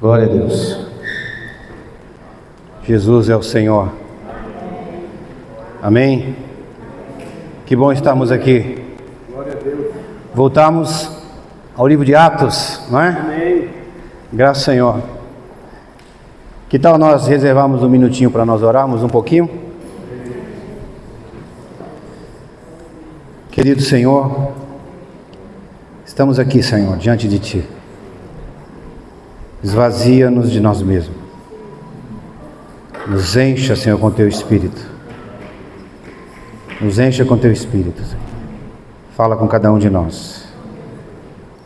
Glória a Deus. Jesus é o Senhor. Amém? Que bom estarmos aqui. Glória a Deus. Voltamos ao livro de Atos, não é? Amém. Graças ao Senhor. Que tal nós reservarmos um minutinho para nós orarmos um pouquinho? Querido Senhor, estamos aqui, Senhor, diante de Ti. Esvazia-nos de nós mesmos. Nos encha, Senhor, com Teu Espírito. Nos encha com Teu Espírito, Senhor. Fala com cada um de nós.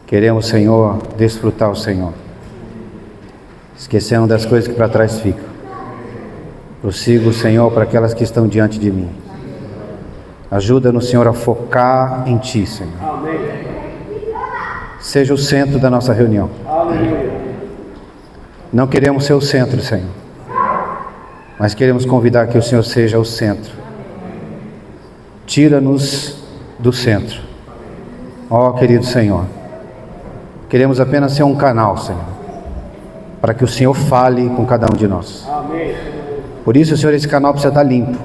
Queremos, Senhor, desfrutar o Senhor. Esquecendo das coisas que para trás ficam. Prossigo, Senhor, para aquelas que estão diante de mim. Ajuda-nos, Senhor, a focar em Ti, Senhor. Amém. Seja o centro da nossa reunião. Aleluia. Não queremos ser o centro, Senhor, mas queremos convidar que o Senhor seja o centro. Tira-nos do centro. Ó, querido Senhor, queremos apenas ser um canal, Senhor, para que o Senhor fale com cada um de nós. Amém. Por isso, Senhor, esse canal precisa estar limpo,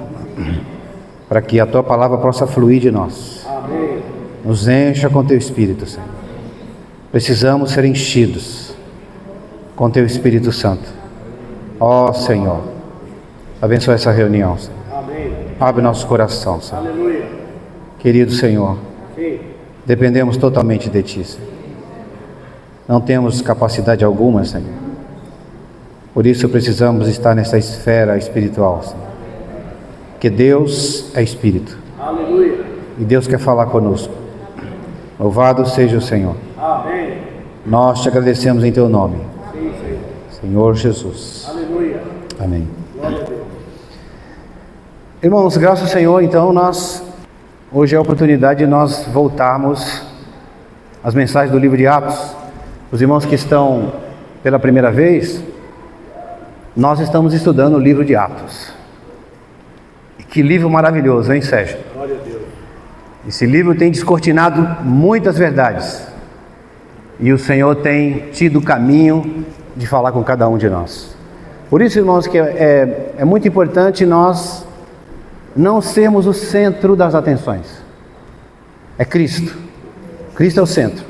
para que a Tua palavra possa fluir de nós. Amém. Nos encha com Teu Espírito, Senhor. Precisamos ser enchidos com Teu Espírito Santo. Ó Senhor, abençoa essa reunião, Senhor. Amém. Abre nosso coração, Senhor. Aleluia. Querido Senhor, Sim. dependemos totalmente de Ti, Senhor. Não temos capacidade alguma, Senhor. Por isso precisamos estar nessa esfera espiritual, Senhor. Porque Deus é Espírito. Aleluia. E Deus quer falar conosco. Louvado seja o Senhor. Amém. Nós te agradecemos em Teu nome, Sim, Senhor. Senhor Jesus. Aleluia. Amém. Glória a Deus. Irmãos, graças ao Senhor, então hoje é a oportunidade de nós voltarmos às mensagens do livro de Atos. Os irmãos que estão pela primeira vez, nós estamos estudando o livro de Atos. E que livro maravilhoso, hein, Sérgio? Glória a Deus. Esse livro tem descortinado muitas verdades. E o Senhor tem tido o caminho de falar com cada um de nós. Por isso, irmãos, que é muito importante nós não sermos o centro das atenções. É Cristo. Cristo é o centro.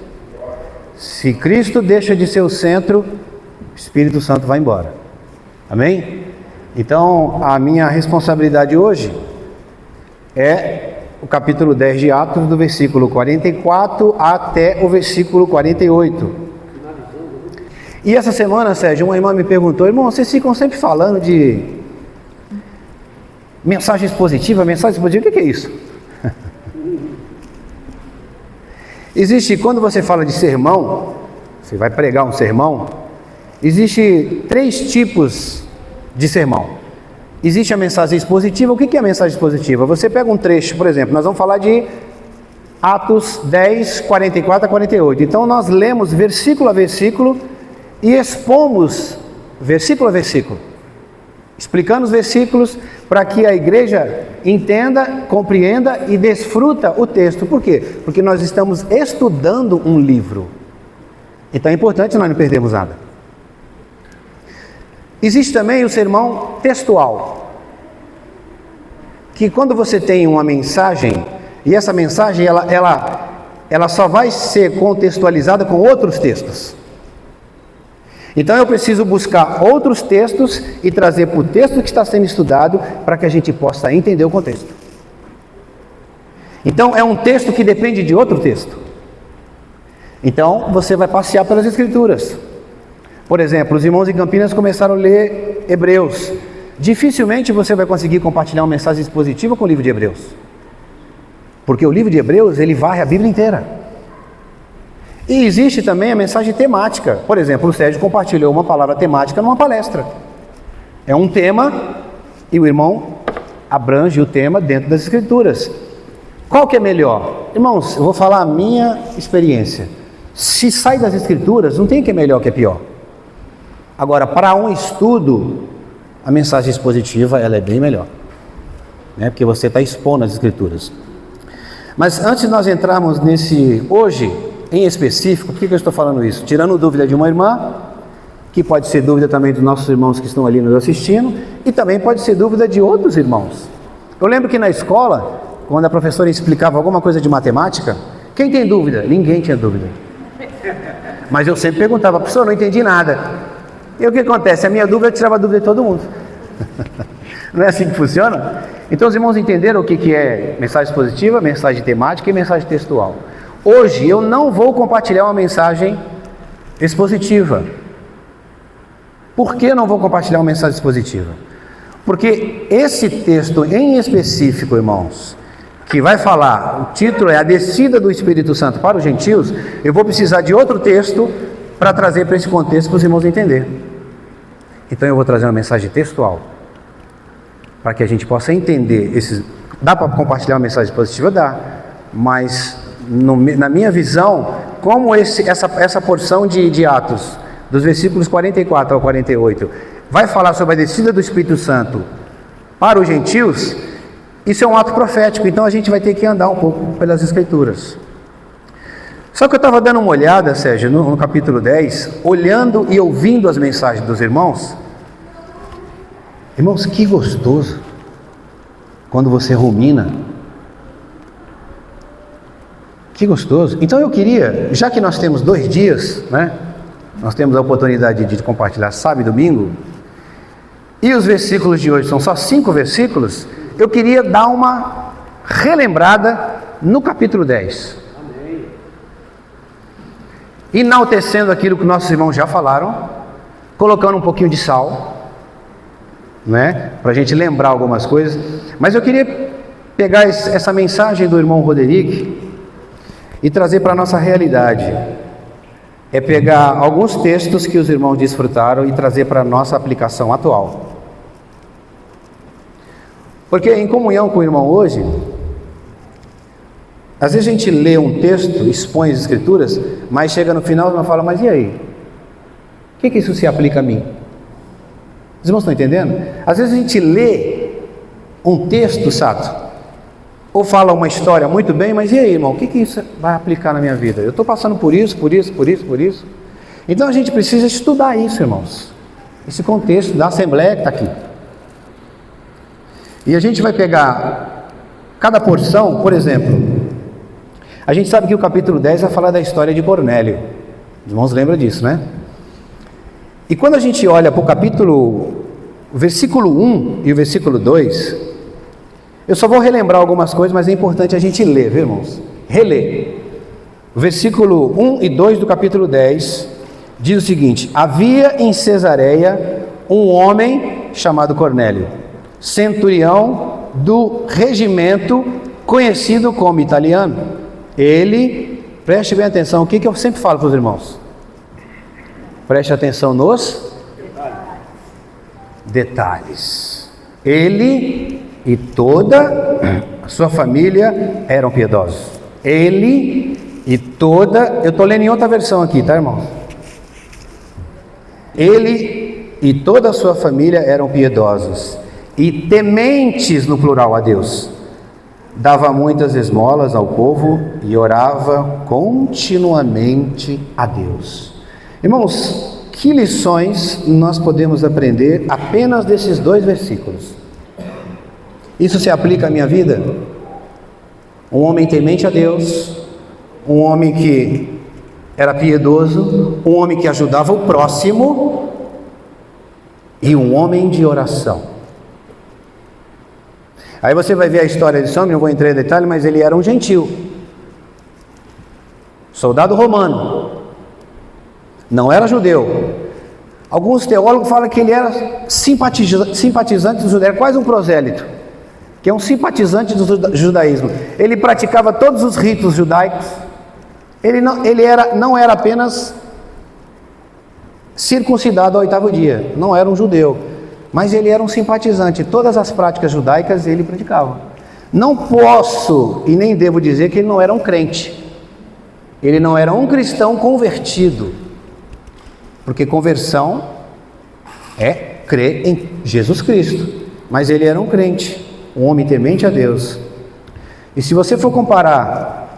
Se Cristo deixa de ser o centro, o Espírito Santo vai embora. Amém? Então, a minha responsabilidade hoje é o capítulo 10 de Atos, do versículo 44 até o versículo 48. E essa semana, Sérgio, uma irmã me perguntou: irmão, vocês ficam sempre falando de mensagens positivas, o que é isso? Existe, quando você fala de sermão, você vai pregar um sermão, existe 3 tipos de sermão. Existe a mensagem expositiva. O que é a mensagem expositiva? Você pega um trecho, por exemplo, nós vamos falar de Atos 10, 44 a 48. Então nós lemos versículo a versículo e expomos versículo a versículo, explicando os versículos para que a igreja entenda, compreenda e desfruta o texto. Por quê? Porque nós estamos estudando um livro. Então é importante nós não perdermos nada. Existe também o sermão textual, que quando você tem uma mensagem, e essa mensagem ela só vai ser contextualizada com outros textos. Então eu preciso buscar outros textos e trazer para o texto que está sendo estudado, para que a gente possa entender o contexto. Então é um texto que depende de outro texto. Então você vai passear pelas Escrituras. Por exemplo, os irmãos em Campinas começaram a ler Hebreus. Dificilmente você vai conseguir compartilhar uma mensagem expositiva com o livro de Hebreus. Porque o livro de Hebreus, ele varre a Bíblia inteira. E existe também a mensagem temática. Por exemplo, o Sérgio compartilhou uma palavra temática numa palestra. É um tema e o irmão abrange o tema dentro das Escrituras. Qual que é melhor? Irmãos, eu vou falar a minha experiência. Se sai das Escrituras, não tem que é melhor que é pior. Agora, para um estudo, a mensagem expositiva ela é bem melhor, né? Porque você está expondo as Escrituras. Mas antes de nós entrarmos nesse hoje, em específico, por que eu estou falando isso? Tirando dúvida de uma irmã, que pode ser dúvida também dos nossos irmãos que estão ali nos assistindo, e também pode ser dúvida de outros irmãos. Eu lembro que na escola, quando a professora explicava alguma coisa de matemática, quem tem dúvida? Ninguém tinha dúvida. Mas eu sempre perguntava, professor, não entendi nada. E o que acontece? A minha dúvida tirava a dúvida de todo mundo. Não é assim que funciona? Então os irmãos entenderam o que é mensagem expositiva, mensagem temática e mensagem textual. Hoje eu não vou compartilhar uma mensagem expositiva. Por que não vou compartilhar uma mensagem expositiva? Porque esse texto em específico, irmãos, que vai falar, o título é A Descida do Espírito Santo para os Gentios, eu vou precisar de outro texto para trazer para esse contexto para os irmãos entenderem. Então eu vou trazer uma mensagem textual, para que a gente possa entender esses... Dá para compartilhar uma mensagem positiva? Dá, mas na minha visão, como essa porção de Atos, dos versículos 44 ao 48, vai falar sobre a descida do Espírito Santo para os gentios, isso é um ato profético, então a gente vai ter que andar um pouco pelas Escrituras. Só que eu estava dando uma olhada, Sérgio, no capítulo 10, olhando e ouvindo as mensagens dos irmãos. Irmãos, que gostoso quando você rumina. Que gostoso. Então eu queria, já que nós temos 2 dias, né? Nós temos a oportunidade de compartilhar sábado e domingo, e os versículos de hoje são só 5 versículos, eu queria dar uma relembrada no capítulo 10. Enaltecendo aquilo que nossos irmãos já falaram, colocando um pouquinho de sal, né, para a gente lembrar algumas coisas. Mas eu queria pegar essa mensagem do irmão Roderick e trazer para a nossa realidade. É pegar alguns textos que os irmãos desfrutaram e trazer para a nossa aplicação atual. Porque em comunhão com o irmão hoje, às vezes a gente lê um texto, expõe as Escrituras, mas chega no final e fala, mas e aí? O que isso se aplica a mim? Os irmãos estão entendendo? Às vezes a gente lê um texto, Sato, ou fala uma história muito bem, mas e aí, irmão? O que isso vai aplicar na minha vida? Eu estou passando por isso. Então a gente precisa estudar isso, irmãos. Esse contexto da Assembleia que está aqui. E a gente vai pegar cada porção, por exemplo, a gente sabe que o capítulo 10 vai falar da história de Cornélio. Os irmãos lembram disso, né? E quando a gente olha para o versículo 1 e o versículo 2, eu só vou relembrar algumas coisas, mas é importante a gente ler, viu, irmãos? Reler. O versículo 1 e 2 do capítulo 10 diz o seguinte: havia em Cesareia um homem chamado Cornélio, centurião do regimento conhecido como italiano. Ele, preste bem atenção, o que eu sempre falo para os irmãos? Preste atenção nos detalhes. Ele e toda a sua família eram piedosos. Ele e toda... Eu estou lendo em outra versão aqui, tá, irmão? Ele e toda a sua família eram piedosos e tementes, no plural, a Deus. Dava muitas esmolas ao povo e orava continuamente a Deus. Irmãos, que lições nós podemos aprender apenas desses 2 versículos? Isso se aplica à minha vida? Um homem temente a Deus, um homem que era piedoso, um homem que ajudava o próximo e um homem de oração. Aí você vai ver a história desse homem, não vou entrar em detalhe, mas ele era um gentil, soldado romano, não era judeu. Alguns teólogos falam que ele era simpatizante do judaísmo, quase um prosélito, que é um simpatizante do judaísmo. Ele praticava todos os ritos judaicos. Ele não era apenas circuncidado ao 8º dia, não era um judeu, mas ele era um simpatizante. Todas as práticas judaicas ele praticava. Não posso e nem devo dizer que ele não era um crente. Ele não era um cristão convertido, porque conversão é crer em Jesus Cristo. Mas ele era um crente, um homem temente a Deus. E se você for comparar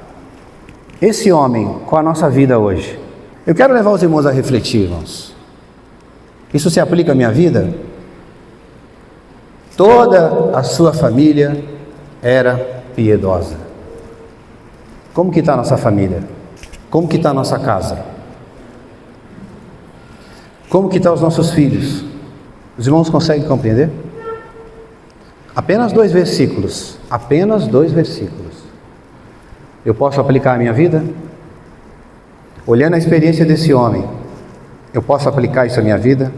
esse homem com a nossa vida hoje, eu quero levar os irmãos a refletir, irmãos. Isso se aplica à minha vida? Toda a sua família era piedosa. Como que está a nossa família? Como que está a nossa casa? Como que estão os nossos filhos? Os irmãos conseguem compreender? Apenas 2 versículos. Apenas 2 versículos. Eu posso aplicar a minha vida? Olhando a experiência desse homem, eu posso aplicar isso à minha vida?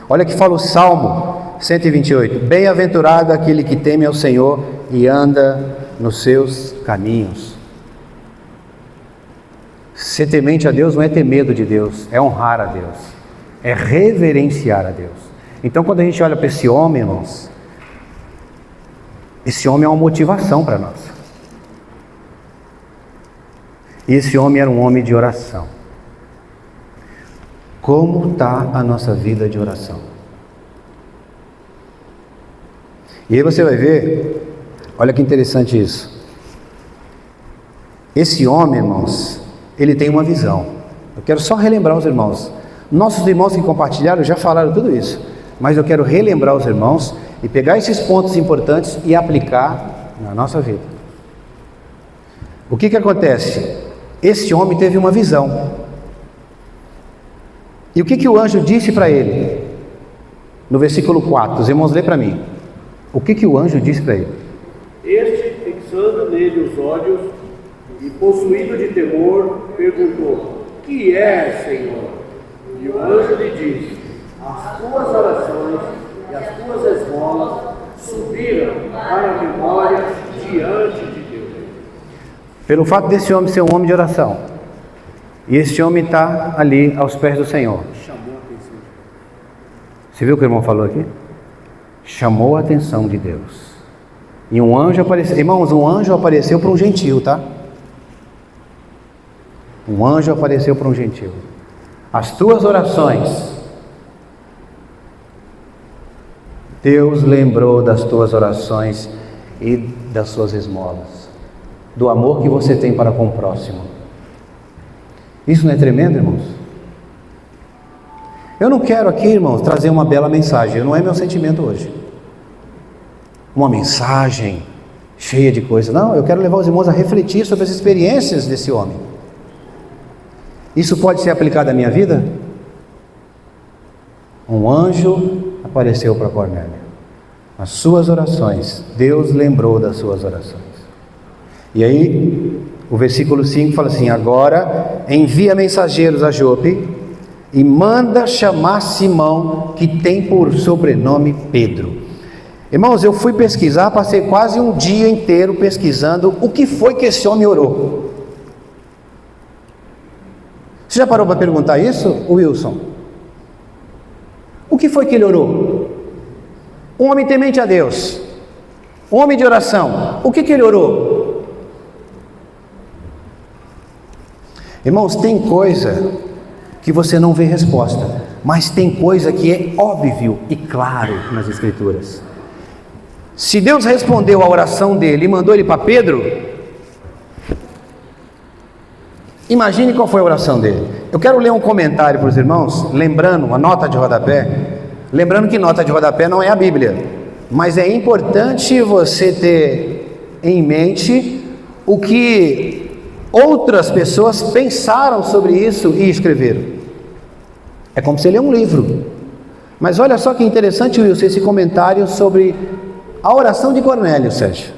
Olha que fala o Salmo 128. Bem-aventurado aquele que teme ao Senhor e anda nos seus caminhos. Ser temente a Deus não é ter medo de Deus, é honrar a Deus, é reverenciar a Deus. Então, quando a gente olha para esse homem, irmãos, esse homem é uma motivação para nós. E esse homem era um homem de oração. Como está a nossa vida de oração? E aí você vai ver, olha que interessante isso. Esse homem, irmãos, ele tem uma visão. Eu quero só relembrar os irmãos. Nossos irmãos que compartilharam já falaram tudo isso, mas eu quero relembrar os irmãos e pegar esses pontos importantes e aplicar na nossa vida. O que acontece? Esse homem teve uma visão. E o que o anjo disse para ele? No versículo 4, os irmãos lê para mim. O que o anjo disse para ele? Este, fixando nele os olhos e possuído de temor, perguntou: que é, Senhor? E o anjo lhe disse: as tuas orações e as tuas esmolas subiram para a memória diante de Deus. Pelo fato desse homem ser um homem de oração, e esse homem está ali aos pés do Senhor. Chamou a atenção. Você viu o que o irmão falou aqui? Chamou a atenção de Deus. E um anjo apareceu. Irmãos, um anjo apareceu para um gentil, tá? Um anjo apareceu para um gentil. As tuas orações, Deus lembrou das tuas orações e das suas esmolas, do amor que você tem para com o próximo. Isso não é tremendo, irmãos? Eu não quero aqui, irmãos, trazer uma bela mensagem, não é meu sentimento hoje. Uma mensagem cheia de coisas. Não, eu quero levar os irmãos a refletir sobre as experiências desse homem. Isso pode ser aplicado à minha vida? Um anjo apareceu para Cornélio. As suas orações, Deus lembrou das suas orações. E aí, o versículo 5 fala assim: agora envia mensageiros a Jope e manda chamar Simão, que tem por sobrenome Pedro. Irmãos, eu fui pesquisar, passei quase um dia inteiro pesquisando o que foi que esse homem orou. Você já parou para perguntar isso, Wilson? O que foi que ele orou? Um homem temente a Deus, um homem de oração. O que ele orou? Irmãos, tem coisa que você não vê resposta, mas tem coisa que é óbvio e claro nas Escrituras. Se Deus respondeu a oração dele e mandou ele para Pedro, imagine qual foi a oração dele. Eu quero ler um comentário para os irmãos, lembrando, uma nota de rodapé, lembrando que nota de rodapé não é a Bíblia, mas é importante você ter em mente o que outras pessoas pensaram sobre isso e escreveram. É como se ler um livro. Mas olha só que interessante, Wilson, esse comentário sobre a oração de Cornélio, Sérgio.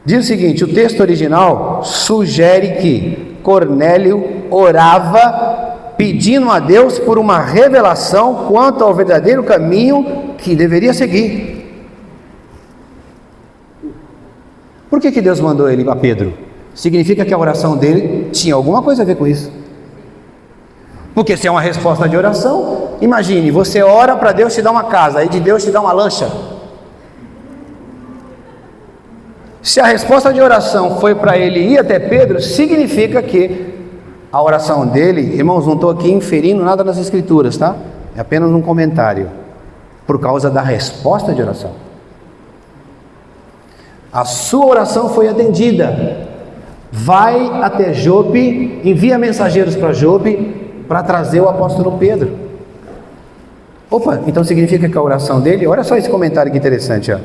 Diz o seguinte: o texto original sugere que Cornélio orava pedindo a Deus por uma revelação quanto ao verdadeiro caminho que deveria seguir. Por que Deus mandou ele a Pedro? Significa que a oração dele tinha alguma coisa a ver com isso. Porque se é uma resposta de oração, imagine, você ora para Deus te dar uma casa, aí de Deus te dá uma lancha. Se a resposta de oração foi para ele ir até Pedro, significa que a oração dele, irmãos, não estou aqui inferindo nada nas Escrituras, tá? É apenas um comentário, por causa da resposta de oração. A sua oração foi atendida. Vai até Jope, envia mensageiros para Jope, para trazer o apóstolo Pedro. Opa, então significa que a oração dele, olha só esse comentário que interessante, ó.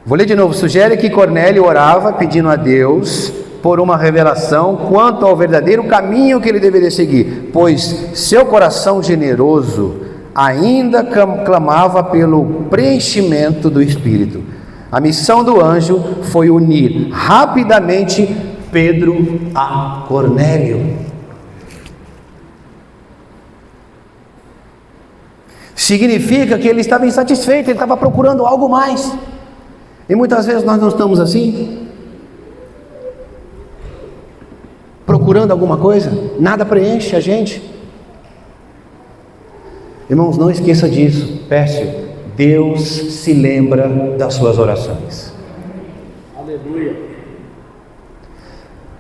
Vou ler de novo. Sugere que Cornélio orava pedindo a Deus por uma revelação quanto ao verdadeiro caminho que ele deveria seguir, pois seu coração generoso ainda clamava pelo preenchimento do Espírito. A missão do anjo foi unir rapidamente Pedro a Cornélio. Significa que ele estava insatisfeito, ele estava procurando algo mais. E muitas vezes nós não estamos assim, procurando alguma coisa, nada preenche a gente. Irmãos, não esqueça disso, Pércio, Deus se lembra das suas orações. Aleluia.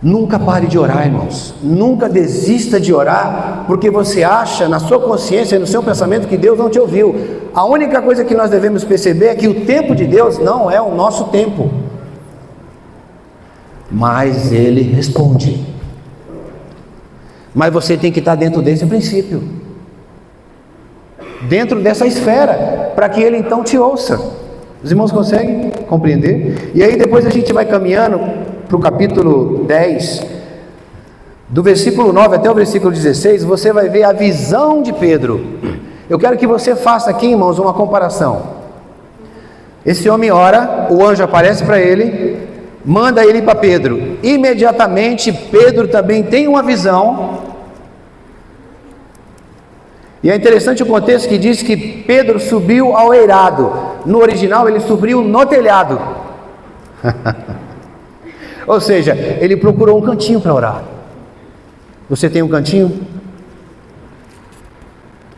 Nunca pare de orar, irmãos, nunca desista de orar, porque você acha na sua consciência e no seu pensamento que Deus não te ouviu. A única coisa que nós devemos perceber é que o tempo de Deus não é o nosso tempo, mas Ele responde. Mas você tem que estar dentro desse princípio, dentro dessa esfera, para que Ele então te ouça. Os irmãos conseguem compreender? E aí depois a gente vai caminhando para o capítulo 10, do versículo 9 até o versículo 16, você vai ver a visão de Pedro. Eu quero que você faça aqui, irmãos, uma comparação. Esse homem ora, o anjo aparece para ele, manda ele para Pedro. Imediatamente Pedro também tem uma visão. E é interessante o contexto que diz que Pedro subiu ao eirado. No original ele subiu no telhado. Ou seja, ele procurou um cantinho para orar. Você tem um cantinho?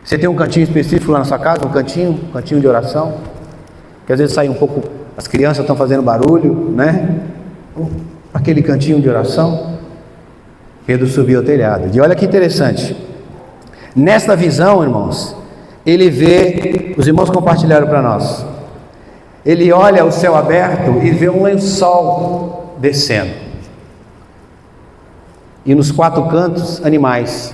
Você tem um cantinho específico lá na sua casa? Um cantinho de oração? Que às vezes sai um pouco, as crianças estão fazendo barulho, né? Aquele cantinho de oração. Pedro subiu ao telhado. E olha que interessante. Nesta visão, irmãos, ele vê, os irmãos compartilharam para nós. Ele olha o céu aberto e vê um lençol descendo. E nos quatro cantos, animais,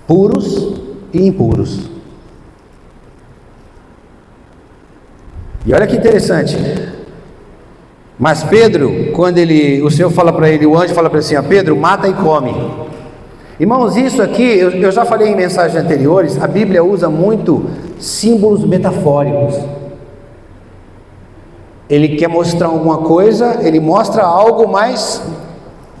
puros e impuros. E olha que interessante. Mas Pedro, quando o Senhor fala para ele, o anjo fala para ele assim: Pedro, mata e come. Irmãos, isso aqui, eu já falei em mensagens anteriores, a Bíblia usa muito símbolos metafóricos. Ele quer mostrar alguma coisa, ele mostra algo mais,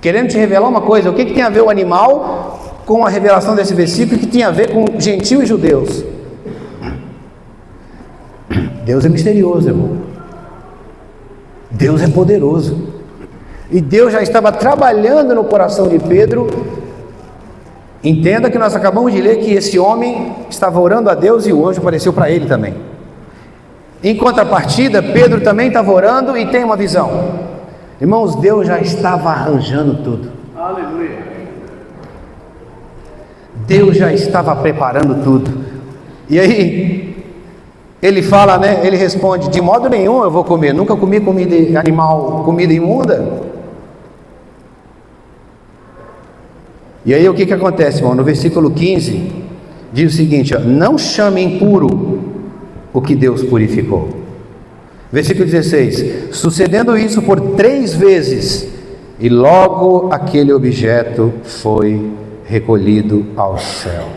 querendo te revelar uma coisa. O que tem a ver o animal com a revelação desse versículo? Que tem a ver com gentios e judeus? Deus é misterioso, irmão. Deus é poderoso. E Deus já estava trabalhando no coração de Pedro. Entenda que nós acabamos de ler que esse homem estava orando a Deus e o anjo apareceu para ele também. Em contrapartida, Pedro também estava orando e tem uma visão. Irmãos, Deus já estava arranjando tudo. Aleluia. Deus já estava preparando tudo. E aí, ele fala, né? Ele responde: de modo nenhum eu vou comer. Nunca comi comida animal, comida imunda. E aí o que acontece, irmão? No versículo 15, diz o seguinte: ó, não chame impuro o que Deus purificou. Versículo 16: sucedendo isso por 3 vezes, e logo aquele objeto foi recolhido ao céu.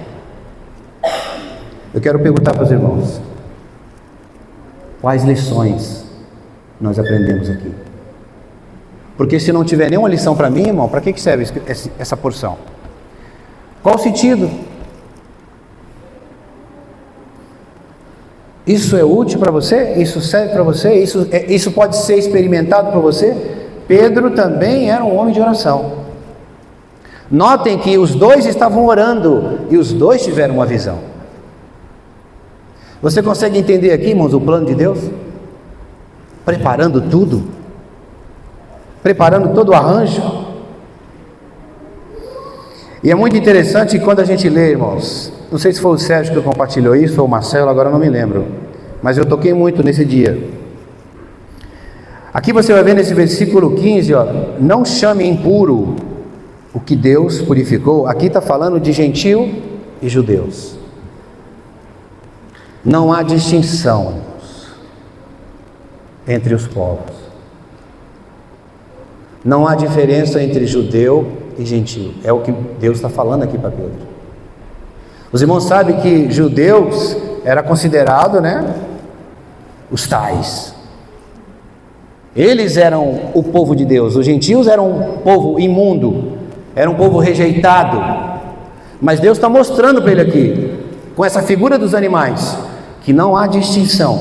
Eu quero perguntar para os irmãos: quais lições nós aprendemos aqui? Porque se não tiver nenhuma lição para mim, irmão, para que serve essa porção? Qual o sentido? Isso é útil para você? Isso serve para você? Isso pode ser experimentado por você? Pedro também era um homem de oração. Notem que os dois estavam orando e os dois tiveram uma visão. Você consegue entender aqui, irmãos, o plano de Deus? Preparando tudo, preparando todo o arranjo. E é muito interessante quando a gente lê, irmãos, não sei se foi o Sérgio que compartilhou isso ou o Marcelo, agora não me lembro, mas eu toquei muito nesse dia. Aqui você vai ver nesse versículo 15, ó, não chame impuro o que Deus purificou, aqui está falando de gentio e judeus. Não há distinção, irmãos, entre os povos. Não há diferença entre judeu e gentio. É o que Deus está falando aqui para Pedro. Os irmãos sabem que judeus era considerado, os tais. Eles eram o povo de Deus. Os gentios eram um povo imundo, era um povo rejeitado. Mas Deus está mostrando para ele aqui, com essa figura dos animais, que não há distinção.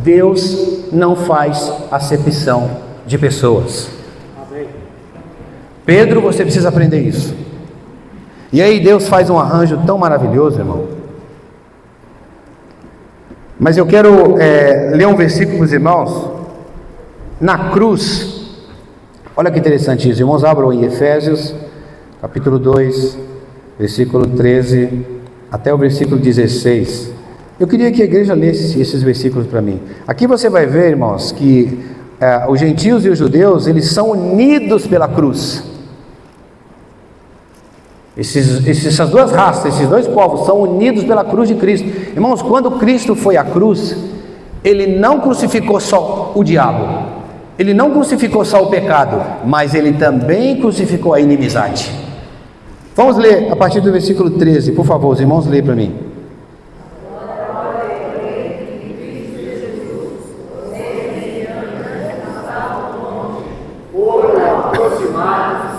Deus não faz acepção de pessoas. Amém. Pedro, você precisa aprender isso. E aí Deus faz um arranjo tão maravilhoso, irmão. Mas eu quero ler um versículo para os irmãos. Na cruz, olha que interessante isso. Irmãos, abram em Efésios, capítulo 2, versículo 13, até o versículo 16. Eu queria que a igreja lesse esses versículos para mim. Aqui você vai ver, irmãos, que os gentios e os judeus, eles são unidos pela cruz. Essas duas raças, esses dois povos são unidos pela cruz de Cristo. Irmãos, quando Cristo foi à cruz, Ele não crucificou só o diabo, Ele não crucificou só o pecado, mas Ele também crucificou a inimizade. Vamos ler a partir do versículo 13, por favor, os irmãos, lê para mim.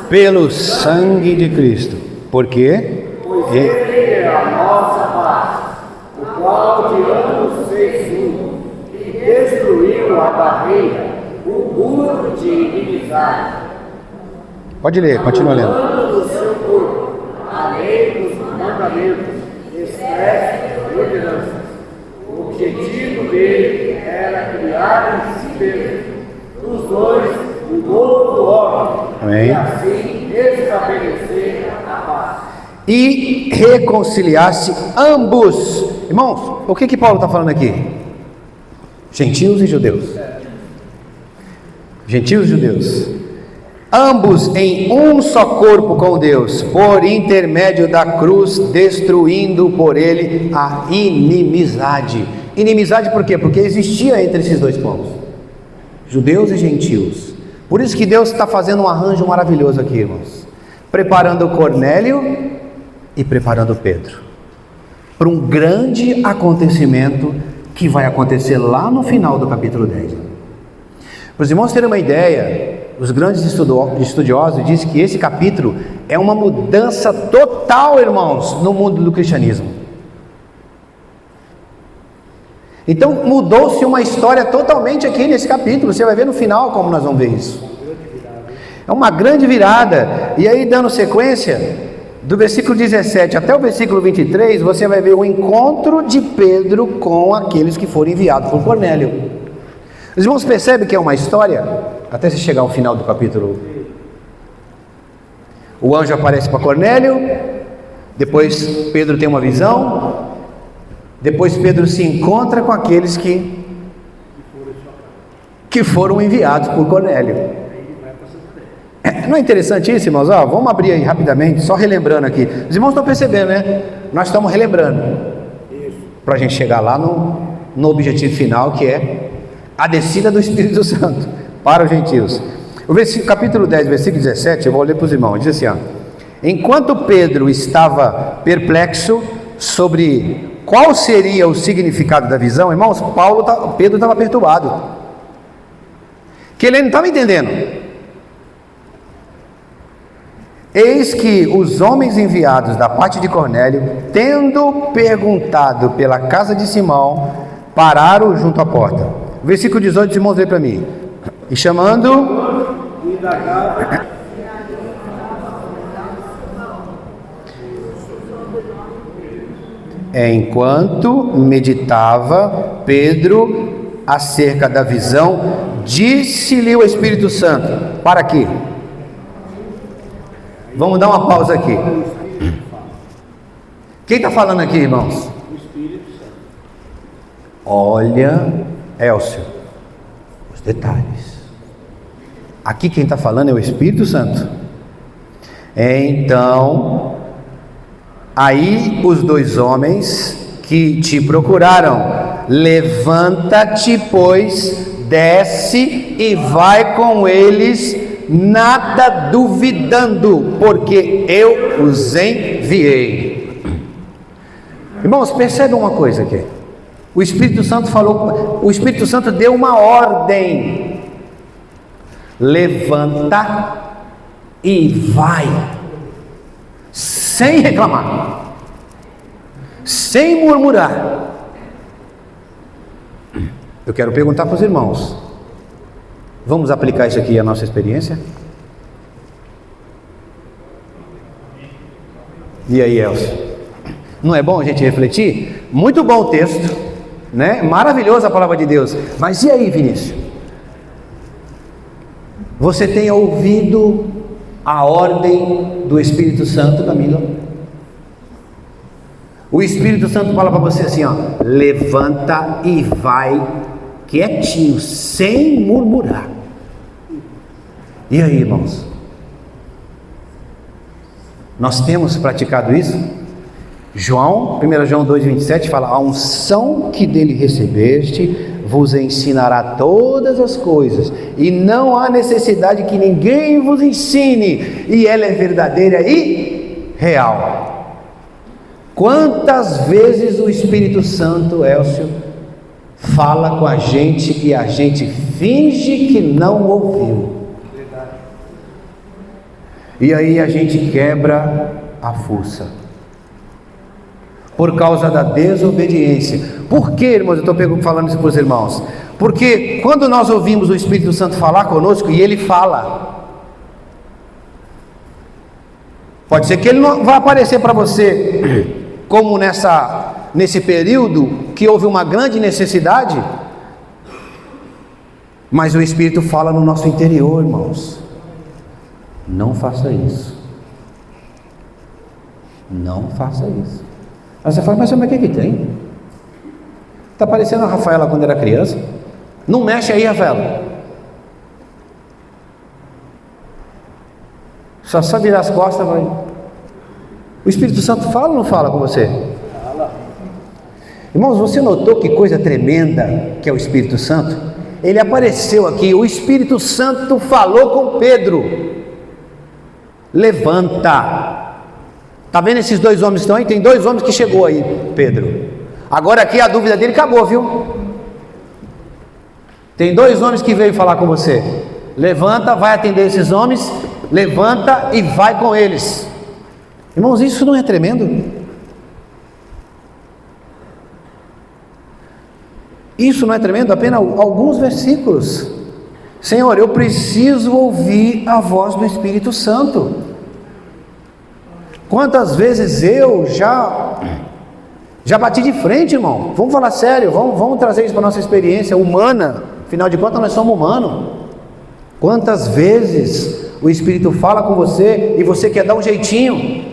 Pelo sangue de Cristo. Por quê? Pois Ele é a nossa paz, o qual de ambos fez um, e destruiu a barreira, o muro de inimizade. Pode ler, continua lendo. No seu corpo, a lei dos mandamentos, expressa e ordenanças. O objetivo dele era criar em si mesmo, dos dois, um novo homem. Amém. E assim estabelecer a paz. E reconciliasse ambos. Irmãos, o que Paulo está falando aqui? Gentios e judeus. Gentios e judeus. Ambos em um só corpo com Deus, por intermédio da cruz, destruindo por ele a inimizade. Inimizade por quê? Porque existia entre esses dois povos, judeus e gentios. Por isso que Deus está fazendo um arranjo maravilhoso aqui, irmãos, preparando Cornélio e preparando Pedro para um grande acontecimento que vai acontecer lá no final do capítulo 10. Para os irmãos terem uma ideia, os grandes estudiosos dizem que esse capítulo é uma mudança total, irmãos, no mundo do cristianismo. Então mudou-se uma história totalmente aqui nesse capítulo. Você vai ver no final como nós vamos ver isso. É uma grande virada. E aí, dando sequência, do versículo 17 até o versículo 23, você vai ver o encontro de Pedro com aqueles que foram enviados por Cornélio. Os irmãos percebem que é uma história, até se chegar ao final do capítulo. O anjo aparece para Cornélio, depois Pedro tem uma visão, depois Pedro se encontra com aqueles que foram enviados por Cornélio. Não é interessante isso, irmãos? Vamos abrir aí rapidamente, só relembrando aqui. Os irmãos estão percebendo, né? Nós estamos relembrando para a gente chegar lá no objetivo final, que é a descida do Espírito Santo para os gentios. O capítulo 10, versículo 17, eu vou ler para os irmãos. Diz assim: enquanto Pedro estava perplexo sobre qual seria o significado da visão, irmãos, Pedro estava perturbado, que ele não estava entendendo. Eis que os homens enviados da parte de Cornélio, tendo perguntado pela casa de Simão, pararam junto à porta. Versículo 18, irmãos, lê para mim. E chamando, enquanto meditava Pedro acerca da visão, disse-lhe o Espírito Santo: para quê? Vamos dar uma pausa aqui. Quem está falando aqui, irmãos? O Espírito Santo. Olha, Elcio, os detalhes. Aqui quem está falando é o Espírito Santo. Então, aí os 2 homens que te procuraram, levanta-te, pois, desce e vai com eles, nada duvidando, porque eu os enviei. Irmãos, percebam uma coisa aqui. O Espírito Santo falou, o Espírito Santo deu uma ordem: levanta e vai, sem reclamar, sem murmurar. Eu quero perguntar para os irmãos: vamos aplicar isso aqui à nossa experiência? E aí, Elcio? Não é bom a gente refletir? Muito bom o texto, né? Maravilhosa a palavra de Deus. Mas e aí, Vinícius? Você tem ouvido a ordem do Espírito Santo, Camila? O Espírito Santo fala para você assim, ó: levanta e vai quietinho, sem murmurar. E aí, irmãos? Nós temos praticado isso? 1 João 2,27 fala: a unção que dele recebeste vos ensinará todas as coisas, e não há necessidade que ninguém vos ensine, e ela é verdadeira e real. Quantas vezes o Espírito Santo, Elcio, fala com a gente e a gente finge que não ouviu? E aí a gente quebra a força por causa da desobediência. Por que, irmãos? Eu estou falando isso para os irmãos. Porque quando nós ouvimos o Espírito Santo falar conosco, e ele fala, pode ser que ele não vai aparecer para você como nesse período que houve uma grande necessidade, mas o Espírito fala no nosso interior, irmãos: não faça isso, não faça isso. Aí você fala: mas o que tem? Está parecendo a Rafaela quando era criança. Não mexe aí, Rafaela. Só virar as costas, vai. O Espírito Santo fala ou não fala com você? Fala. Irmãos, você notou que coisa tremenda que é o Espírito Santo? Ele apareceu aqui, o Espírito Santo falou com Pedro: levanta. Está vendo esses 2 homens que estão aí? Tem 2 homens que chegou aí, Pedro. Agora aqui a dúvida dele acabou, viu? Tem 2 homens que veio falar com você. Levanta, vai atender esses homens. Levanta e vai com eles. Irmãos, isso não é tremendo? Isso não é tremendo? Apenas alguns versículos. Senhor, eu preciso ouvir a voz do Espírito Santo. Quantas vezes eu já bati de frente, irmão? Vamos falar sério, vamos trazer isso para a nossa experiência humana. Afinal de contas, nós somos humanos. Quantas vezes o Espírito fala com você e você quer dar um jeitinho?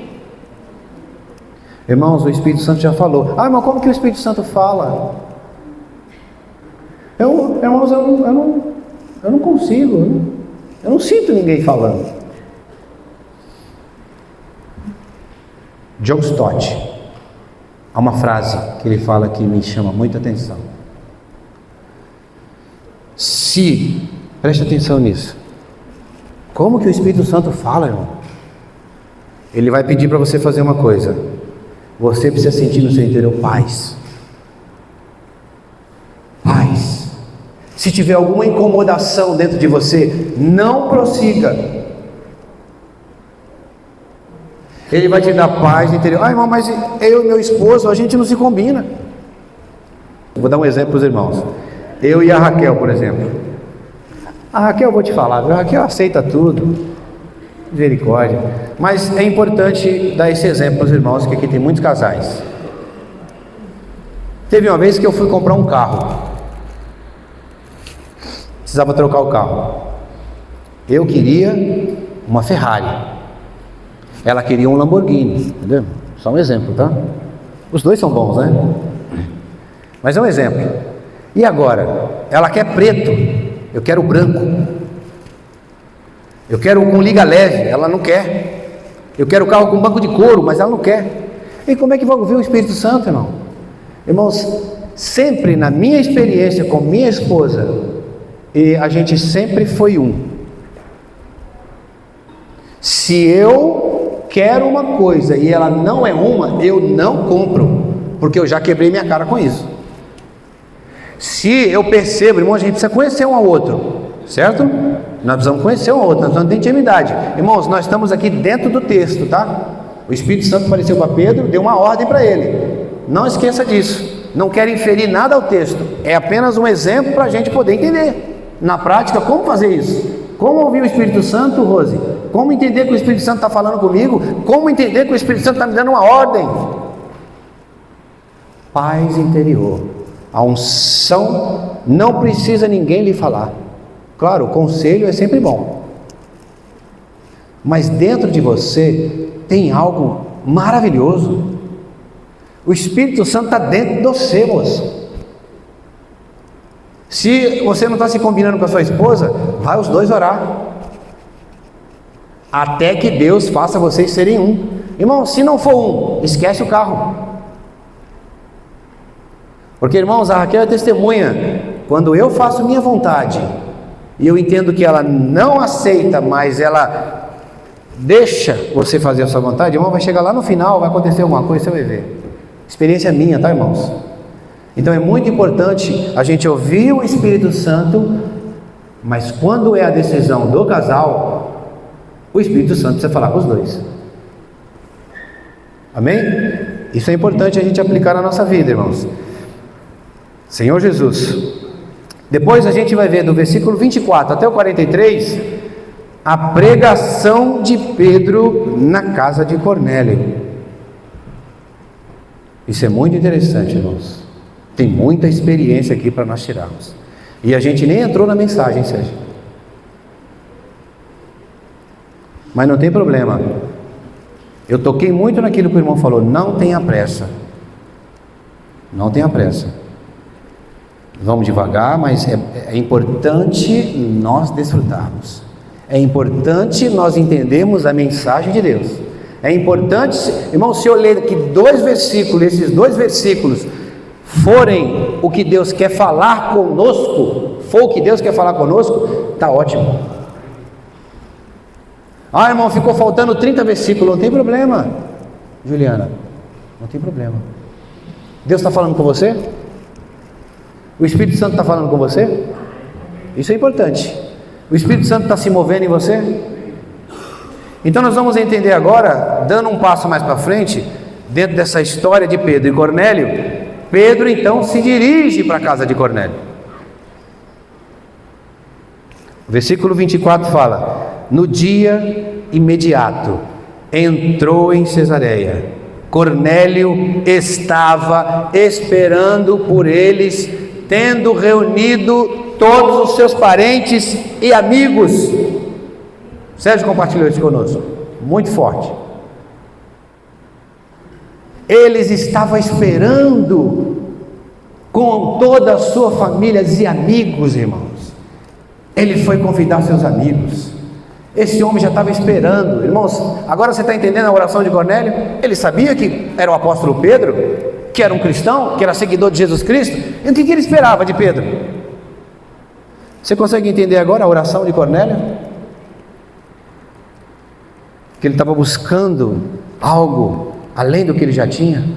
Irmãos, o Espírito Santo já falou. Ah, irmão, como que o Espírito Santo fala? Irmãos, eu não consigo. Eu não sinto ninguém falando. John Stott, há uma frase que ele fala que me chama muita atenção. Preste atenção nisso. Como que o Espírito Santo fala, irmão? Ele vai pedir para você fazer uma coisa. Você precisa sentir no seu interior paz. Paz. Se tiver alguma incomodação dentro de você, não prossiga. Ele vai te dar paz no interior. Ah, irmão, mas eu e meu esposo, a gente não se combina. Vou dar um exemplo para os irmãos. Eu e a Raquel, por exemplo. A Raquel, eu vou te falar, a Raquel aceita tudo. Misericórdia. Mas é importante dar esse exemplo para os irmãos, que aqui tem muitos casais. Teve uma vez que eu fui comprar um carro. Precisava trocar o carro. Eu queria uma Ferrari. Ela queria um Lamborghini, entendeu? Só um exemplo, tá? Os 2 são bons, né? Mas é um exemplo. E agora? Ela quer preto, eu quero branco. Eu quero com liga leve, ela não quer. Eu quero o carro com banco de couro, mas ela não quer. E como é que vai ouvir o Espírito Santo, irmão? Irmãos, sempre na minha experiência com minha esposa, e a gente sempre foi um. Se eu quero uma coisa e ela não é uma, eu não compro, porque eu já quebrei minha cara com isso. Se eu percebo, irmão, a gente precisa conhecer um ao outro, certo? Nós precisamos conhecer um ao outro, nós precisamos ter intimidade. Irmãos, nós estamos aqui dentro do texto, tá? O Espírito Santo apareceu para Pedro, deu uma ordem para ele. Não esqueça disso. Não quero inferir nada ao texto. É apenas um exemplo para a gente poder entender. Na prática, como fazer isso? Como ouvir o Espírito Santo, Rose? Como entender que o Espírito Santo está falando comigo? Como entender que o Espírito Santo está me dando uma ordem? Paz interior. A unção não precisa ninguém lhe falar. Claro, o conselho é sempre bom. Mas dentro de você tem algo maravilhoso. O Espírito Santo está dentro de você, moço. Se você não está se combinando com a sua esposa, vai os dois orar. Até que Deus faça vocês serem um. Irmão, se não for um, esquece o carro. Porque, irmãos, a Raquel é testemunha. Quando eu faço minha vontade, e eu entendo que ela não aceita, mas ela deixa você fazer a sua vontade, irmão, vai chegar lá no final, vai acontecer alguma coisa, você vai ver. Experiência minha, tá, irmãos? Então é muito importante a gente ouvir o Espírito Santo, mas quando é a decisão do casal, o Espírito Santo precisa falar com os dois. Amém? Isso é importante a gente aplicar na nossa vida, irmãos. Senhor Jesus. Depois a gente vai ver do versículo 24 até o 43, a pregação de Pedro na casa de Cornélio. Isso é muito interessante, irmãos. Tem muita experiência aqui para nós tirarmos. E a gente nem entrou na mensagem, Sérgio. Mas não tem problema. Eu toquei muito naquilo que o irmão falou. Não tenha pressa. Não tenha pressa. Vamos devagar, mas é importante nós desfrutarmos. É importante nós entendermos a mensagem de Deus. É importante, irmão, se eu ler aqui dois versículos, esses dois versículos forem o que Deus quer falar conosco, for o que Deus quer falar conosco, está ótimo. Ah, irmão, ficou faltando 30 versículos, não tem problema, Juliana, não tem problema. Deus está falando com você? O Espírito Santo está falando com você? Isso é importante. O Espírito Santo está se movendo em você? Então nós vamos entender agora, dando um passo mais para frente, dentro dessa história de Pedro e Cornélio. Pedro então se dirige para a casa de Cornélio. O versículo 24 fala: no dia imediato entrou em Cesareia. Cornélio estava esperando por eles, tendo reunido todos os seus parentes e amigos. Sérgio compartilhou isso conosco, muito forte. Eles estavam esperando com toda a sua família e amigos, irmãos. Ele foi convidar seus amigos. Esse homem já estava esperando. Irmãos, agora você está entendendo a oração de Cornélio? Ele sabia que era o apóstolo Pedro, que era um cristão, que era seguidor de Jesus Cristo. E o que ele esperava de Pedro? Você consegue entender agora a oração de Cornélio? Que ele estava buscando algo além do que ele já tinha.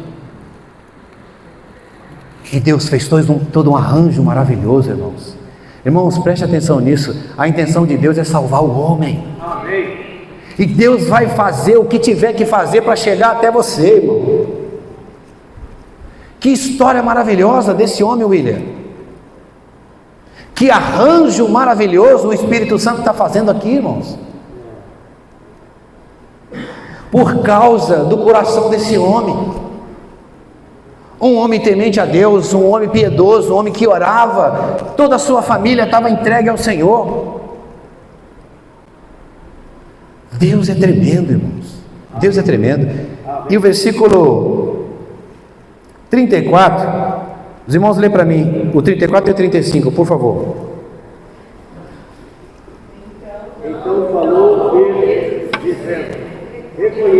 E Deus fez todo um arranjo maravilhoso, irmãos. Irmãos, preste atenção nisso. A intenção de Deus é salvar o homem. Amém. E Deus vai fazer o que tiver que fazer para chegar até você, irmão. Que história maravilhosa desse homem, William. Que arranjo maravilhoso o Espírito Santo está fazendo aqui, irmãos. Por causa do coração desse homem. Um homem temente a Deus, um homem piedoso, um homem que orava. Toda a sua família estava entregue ao Senhor. Deus é tremendo, irmãos. Deus é tremendo. E o versículo 34, os irmãos lêem para mim, o 34 e o 35, por favor. Então falou ele, dizendo: reconheço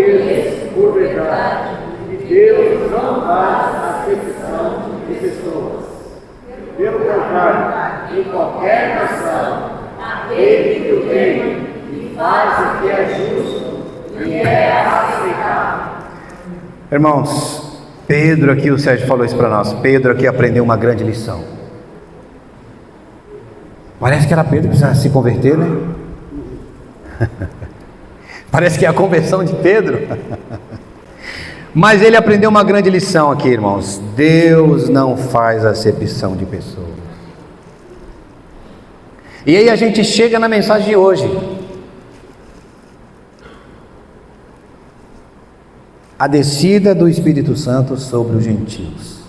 E Deus não faz acepção de pessoas. Pelo contrário, em qualquer nação, aquele que o tem e faz o que é justo e é aceitável. Irmãos, Pedro aqui, o Sérgio falou isso para nós, Pedro aqui aprendeu uma grande lição. Parece que era Pedro que precisava se converter, né? Parece que é a conversão de Pedro. Mas ele aprendeu uma grande lição aqui, irmãos. Deus não faz acepção de pessoas. E aí a gente chega na mensagem de hoje. A descida do Espírito Santo sobre os gentios.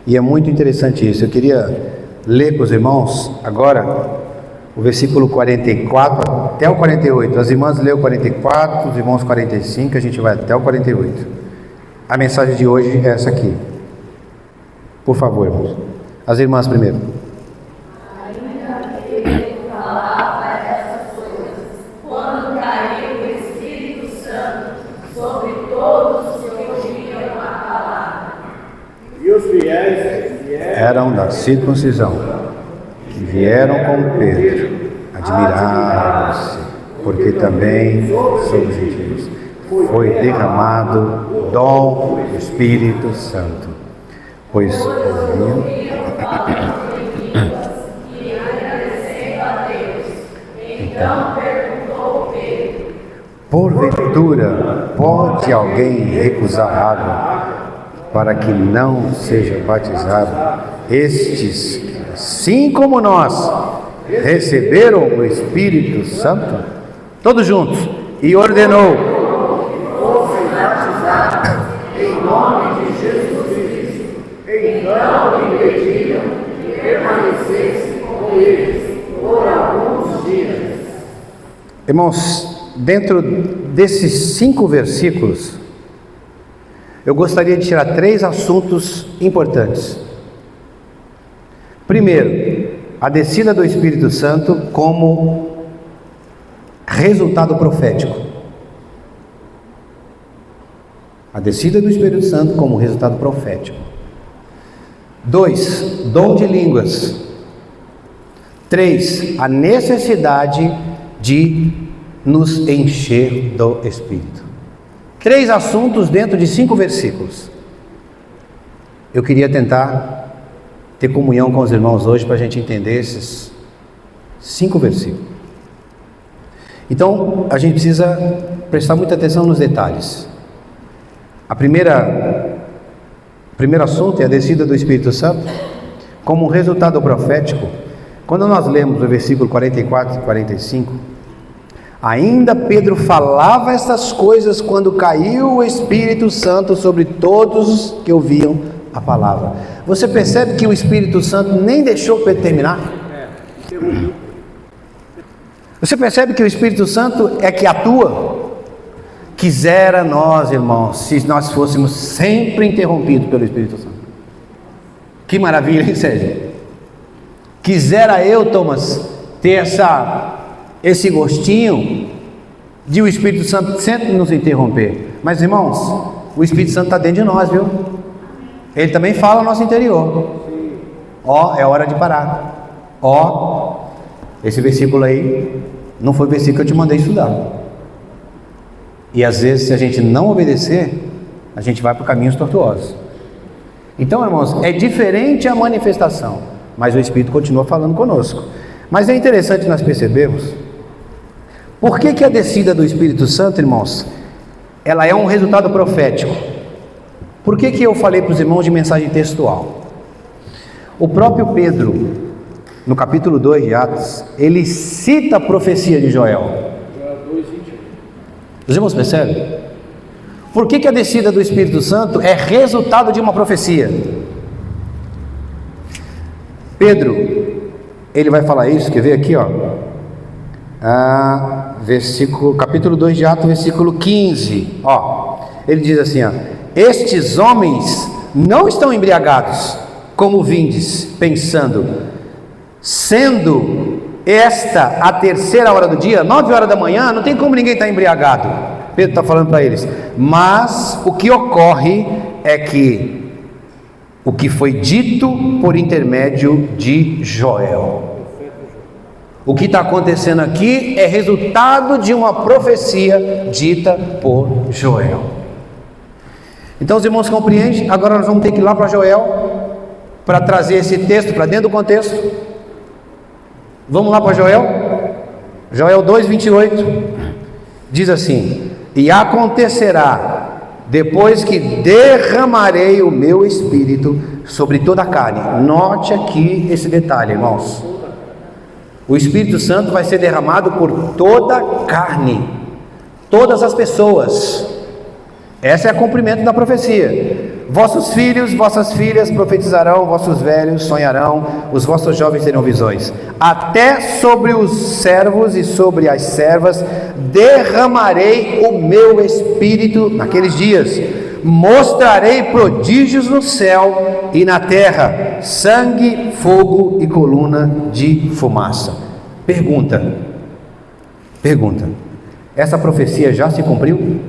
E é muito interessante isso. Eu queria ler com os irmãos agora o versículo 44 até o 48. As irmãs lêem o 44, os irmãos 45, a gente vai até o 48. A mensagem de hoje é essa aqui. Por favor, irmãos. As irmãs primeiro. Ainda que ele falava essas coisas, quando caiu o Espírito Santo sobre todos os que ouviam a palavra. E os fiéis Eram da circuncisão, que vieram com Pedro, admiraram-se, porque também sobre os gentios foi derramado o dom do Espírito Santo, pois ouviam. Então perguntou Pedro: Porventura pode alguém recusar água para que não seja batizado estes, assim como nós, receberam o Espírito Santo? Todos juntos. E ordenou: fossem batizados em nome de Jesus Cristo. Então lhe pediram que permanecesse com eles por alguns dias. Irmãos, dentro desses 5 versículos, eu gostaria de tirar 3 assuntos importantes. Primeiro, a descida do Espírito Santo como resultado profético. A descida do Espírito Santo como resultado profético. 2, dom de línguas. 3, a necessidade de nos encher do Espírito. 3 assuntos dentro de 5 versículos. Eu queria tentar ter comunhão com os irmãos hoje para a gente entender esses 5 versículos. Então, a gente precisa prestar muita atenção nos detalhes. O primeiro assunto é a descida do Espírito Santo como um resultado profético. Quando nós lemos o versículo 44 e 45, ainda Pedro falava essas coisas quando caiu o Espírito Santo sobre todos que ouviam a palavra. Você percebe que o Espírito Santo nem deixou Pedro terminar? Você percebe que o Espírito Santo é que atua? Quisera nós, irmãos, se nós fôssemos sempre interrompidos pelo Espírito Santo. Que maravilha, hein, Sérgio? Quisera eu, Thomas, ter esse gostinho de o Espírito Santo sempre nos interromper. Mas, irmãos, o Espírito Santo está dentro de nós, viu? Ele também fala no nosso interior. Ó, é hora de parar. Ó, esse versículo aí não foi o versículo que eu te mandei estudar. E às vezes, se a gente não obedecer, a gente vai para caminhos tortuosos. Então, irmãos, é diferente a manifestação, mas o Espírito continua falando conosco. Mas é interessante nós percebermos por que a descida do Espírito Santo, irmãos, ela é um resultado profético. Por que eu falei para os irmãos de mensagem textual? O próprio Pedro, no capítulo 2 de Atos, ele cita a profecia de Joel. Os irmãos percebem? Por que a descida do Espírito Santo é resultado de uma profecia? Pedro, ele vai falar isso, quer ver aqui, ó. Capítulo 2 de Atos, versículo 15, ó. Ele diz assim, ó: estes homens não estão embriagados, como vindes, pensando, sendo esta a 3ª hora do dia, 9 horas da manhã, não tem como ninguém estar embriagado. Pedro está falando para eles. Mas o que ocorre é que o que foi dito por intermédio de Joel. O que está acontecendo aqui é resultado de uma profecia dita por Joel. Então os irmãos compreendem? Agora nós vamos ter que ir lá para Joel, para trazer esse texto para dentro do contexto. Vamos lá para Joel? Joel 2:28 diz assim: e acontecerá, depois que derramarei o meu espírito sobre toda a carne. Note aqui esse detalhe, irmãos. O Espírito Santo vai ser derramado por toda a carne, todas as pessoas. Esse é o cumprimento da profecia. Vossos filhos, vossas filhas profetizarão, vossos velhos sonharão, os vossos jovens terão visões. Até sobre os servos e sobre as servas derramarei o meu espírito naqueles dias. Mostrarei prodígios no céu e na terra, sangue, fogo e coluna de fumaça. Pergunta: essa profecia já se cumpriu?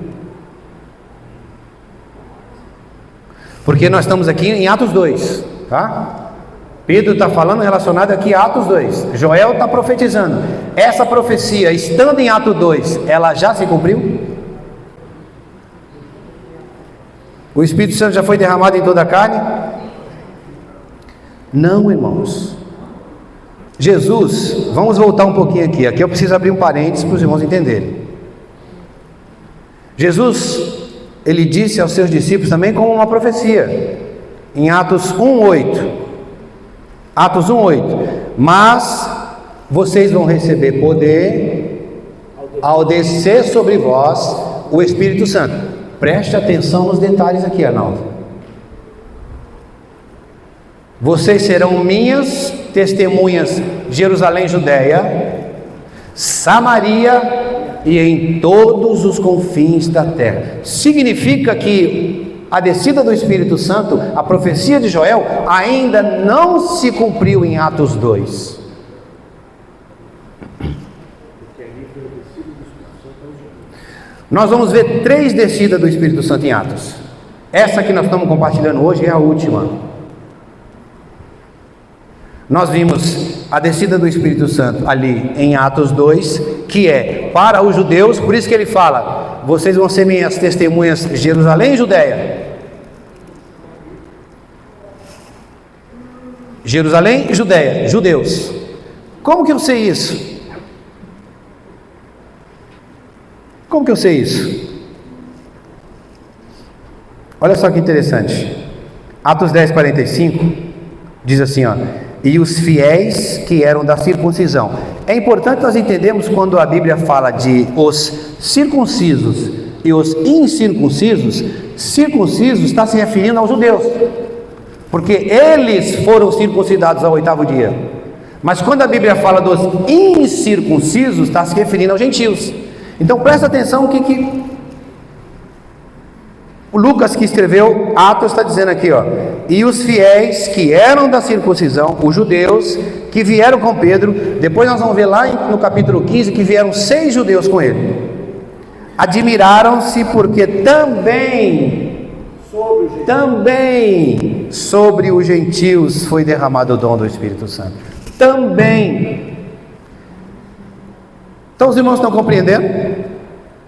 Porque nós estamos aqui em Atos 2, tá? Pedro está falando relacionado aqui a Atos 2. Joel está profetizando. Essa profecia, estando em Atos 2, ela já se cumpriu? O Espírito Santo já foi derramado em toda a carne? Não, irmãos. Jesus, vamos voltar um pouquinho aqui. Aqui eu preciso abrir um parênteses para os irmãos entenderem. Jesus, ele disse aos seus discípulos também como uma profecia, em Atos 1:8. Atos 1:8. Mas vocês vão receber poder ao descer sobre vós o Espírito Santo. Preste atenção nos detalhes aqui, Arnaldo. Vocês serão minhas testemunhas, Jerusalém, Judeia, Samaria e em todos os confins da terra. Significa que a descida do Espírito Santo, a profecia de Joel, ainda não se cumpriu em Atos 2. Nós vamos ver 3 descidas do Espírito Santo em Atos. Essa que nós estamos compartilhando hoje é a última. Nós vimos a descida do Espírito Santo ali em Atos 2, que é para os judeus, por isso que ele fala: vocês vão ser minhas testemunhas, Jerusalém e Judeia. Jerusalém e Judeia, judeus. Como que eu sei isso? Como que eu sei isso? Olha só que interessante. Atos 10:45 diz assim, ó: e os fiéis que eram da circuncisão. É importante nós entendermos quando a Bíblia fala de os circuncisos e os incircuncisos. Circuncisos está se referindo aos judeus, porque eles foram circuncidados ao 8º dia. Mas quando a Bíblia fala dos incircuncisos, está se referindo aos gentios. Então presta atenção o que o Lucas, que escreveu Atos, está dizendo aqui, ó: e os fiéis que eram da circuncisão, os judeus que vieram com Pedro. Depois nós vamos ver lá no capítulo 15 que vieram 6 judeus com ele. Admiraram-se porque também sobre os gentios foi derramado o dom do Espírito Santo. Também. Então os irmãos estão compreendendo?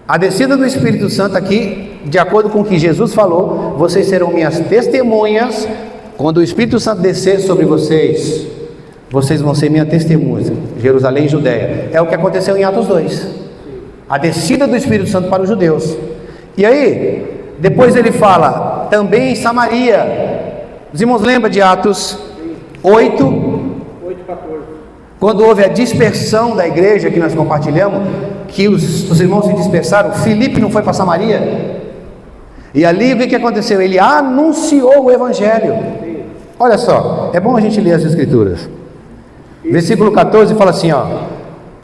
A descida do Espírito Santo aqui, de acordo com o que Jesus falou: vocês serão minhas testemunhas. Quando o Espírito Santo descer sobre vocês, vocês vão ser minhas testemunhas, Jerusalém e Judeia. É o que aconteceu em Atos 2. A descida do Espírito Santo para os judeus. E aí, depois ele fala também em Samaria. Os irmãos lembram de Atos 8:14? Quando houve a dispersão da igreja que nós compartilhamos, que os irmãos se dispersaram, Filipe não foi para Samaria? E ali o que aconteceu? Ele anunciou o Evangelho. Olha só, é bom a gente ler as Escrituras. Versículo 14 fala assim, ó,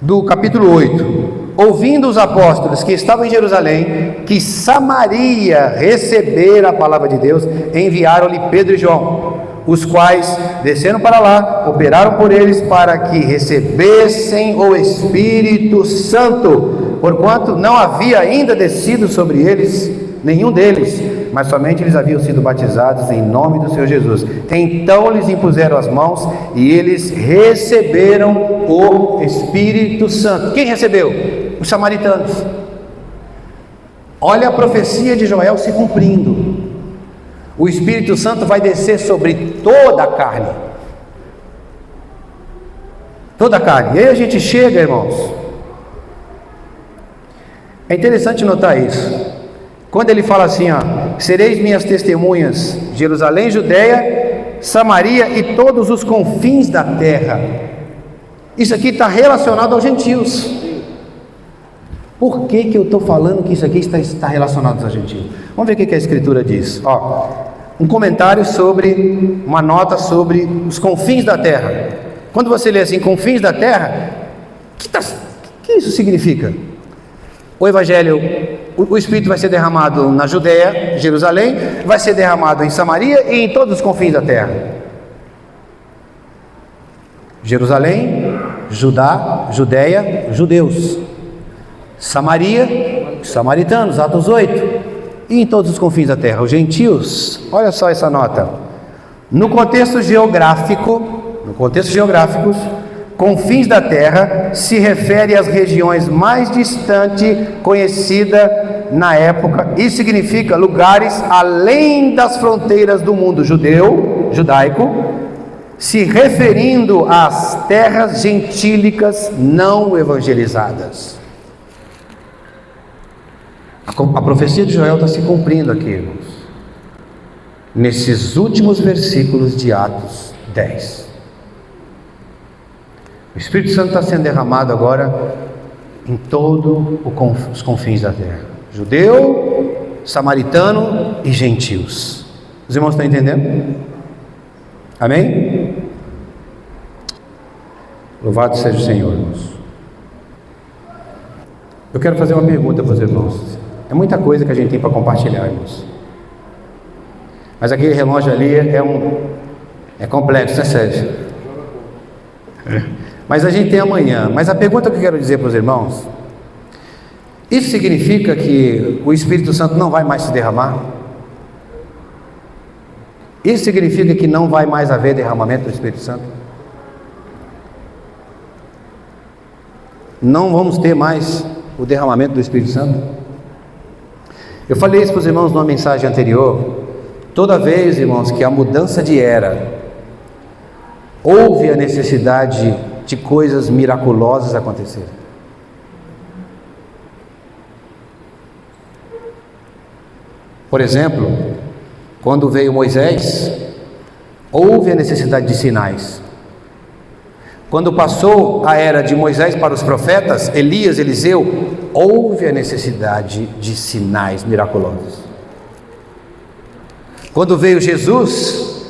do capítulo 8: ouvindo os apóstolos que estavam em Jerusalém, que Samaria recebera a palavra de Deus, enviaram-lhe Pedro e João, os quais desceram para lá, operaram por eles para que recebessem o Espírito Santo, porquanto não havia ainda descido sobre eles nenhum deles, mas somente eles haviam sido batizados em nome do Senhor Jesus. Então lhes impuseram as mãos e eles receberam o Espírito Santo. Quem recebeu? Os samaritanos. Olha a profecia de Joel se cumprindo. O Espírito Santo vai descer sobre toda a carne. Toda a carne. E aí a gente chega, irmãos. É interessante notar isso. Quando ele fala assim, ó, sereis minhas testemunhas, Jerusalém, Judeia, Samaria e todos os confins da terra. Isso aqui está relacionado aos gentios. Por que eu estou falando que isso aqui está relacionado aos gentios? Vamos ver o que a Escritura diz. Ó, um comentário sobre, uma nota sobre os confins da terra. Quando você lê assim, confins da terra, o que isso significa? O Evangelho, o Espírito vai ser derramado na Judeia, Jerusalém, vai ser derramado em Samaria e em todos os confins da terra. Jerusalém, Judá, Judeia, judeus. Samaria, samaritanos, Atos 8. E em todos os confins da terra, os gentios. Olha só essa nota. No contexto geográfico, confins da terra se refere às regiões mais distantes conhecida na época e significa lugares além das fronteiras do mundo judaico, se referindo às terras gentílicas não evangelizadas. A profecia de Joel está se cumprindo aqui, irmãos, nesses últimos versículos de Atos 10. O Espírito Santo está sendo derramado agora em todos os confins da terra: judeu, samaritano e gentios. Os irmãos estão entendendo? Amém? Louvado seja o Senhor, irmãos. Eu quero fazer uma pergunta para os irmãos. É muita coisa que a gente tem para compartilhar, irmãos. Mas aquele relógio ali é complexo, é sério. Mas a gente tem amanhã. Mas a pergunta que eu quero dizer para os irmãos: isso significa que o Espírito Santo não vai mais se derramar? Isso significa que não vai mais haver derramamento do Espírito Santo? Não vamos ter mais o derramamento do Espírito Santo? Eu falei isso para os irmãos numa mensagem anterior. Toda vez, irmãos, que a mudança de era, houve a necessidade de coisas miraculosas acontecerem. Por exemplo, quando veio Moisés, houve a necessidade de sinais. Quando passou a era de Moisés para os profetas, Elias, Eliseu, houve a necessidade de sinais miraculosos. Quando veio Jesus,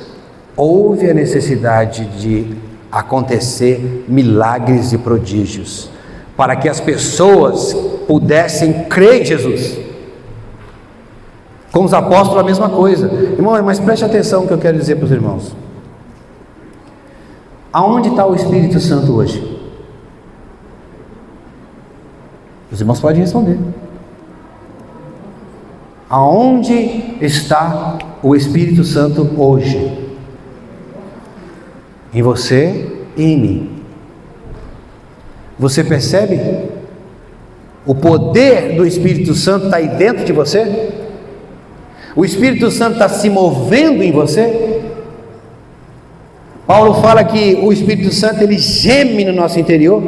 houve a necessidade de acontecer milagres e prodígios, para que as pessoas pudessem crer em Jesus. Com os apóstolos a mesma coisa. Irmão, mas preste atenção no que eu quero dizer para os irmãos. Aonde está o Espírito Santo hoje? Os irmãos podem responder. Aonde está o Espírito Santo hoje? Em você e em mim. Você percebe? O poder do Espírito Santo está aí dentro de você? O Espírito Santo está se movendo em você? Paulo fala que o Espírito Santo, ele geme no nosso interior.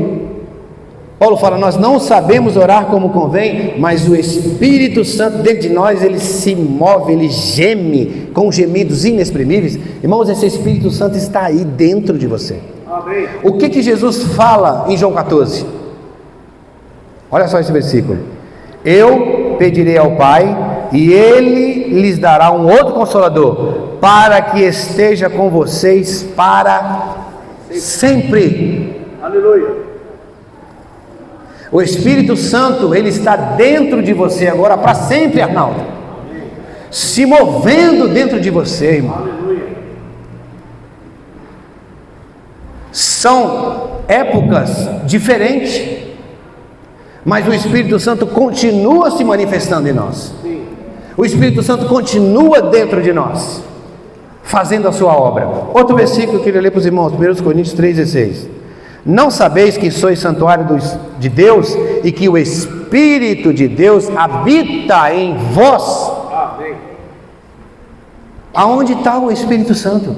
Paulo fala, nós não sabemos orar como convém, mas o Espírito Santo dentro de nós, ele se move, ele geme com gemidos inexprimíveis. Irmãos, esse Espírito Santo está aí dentro de você. Amém. O que Jesus fala em João 14? Olha só esse versículo: eu pedirei ao Pai, e Ele lhes dará um outro Consolador, para que esteja com vocês para sempre. Aleluia. O Espírito Santo, ele está dentro de você agora para sempre, Arnaldo. Se movendo dentro de você, irmão. Aleluia. São épocas diferentes, mas o Espírito Santo continua se manifestando em nós. O Espírito Santo continua dentro de nós, fazendo a sua obra. Outro versículo que eu queria ler para os irmãos, 1 Coríntios 3,16. Não sabeis que sois santuário de Deus e que o Espírito de Deus habita em vós? Amém. Aonde está o Espírito Santo?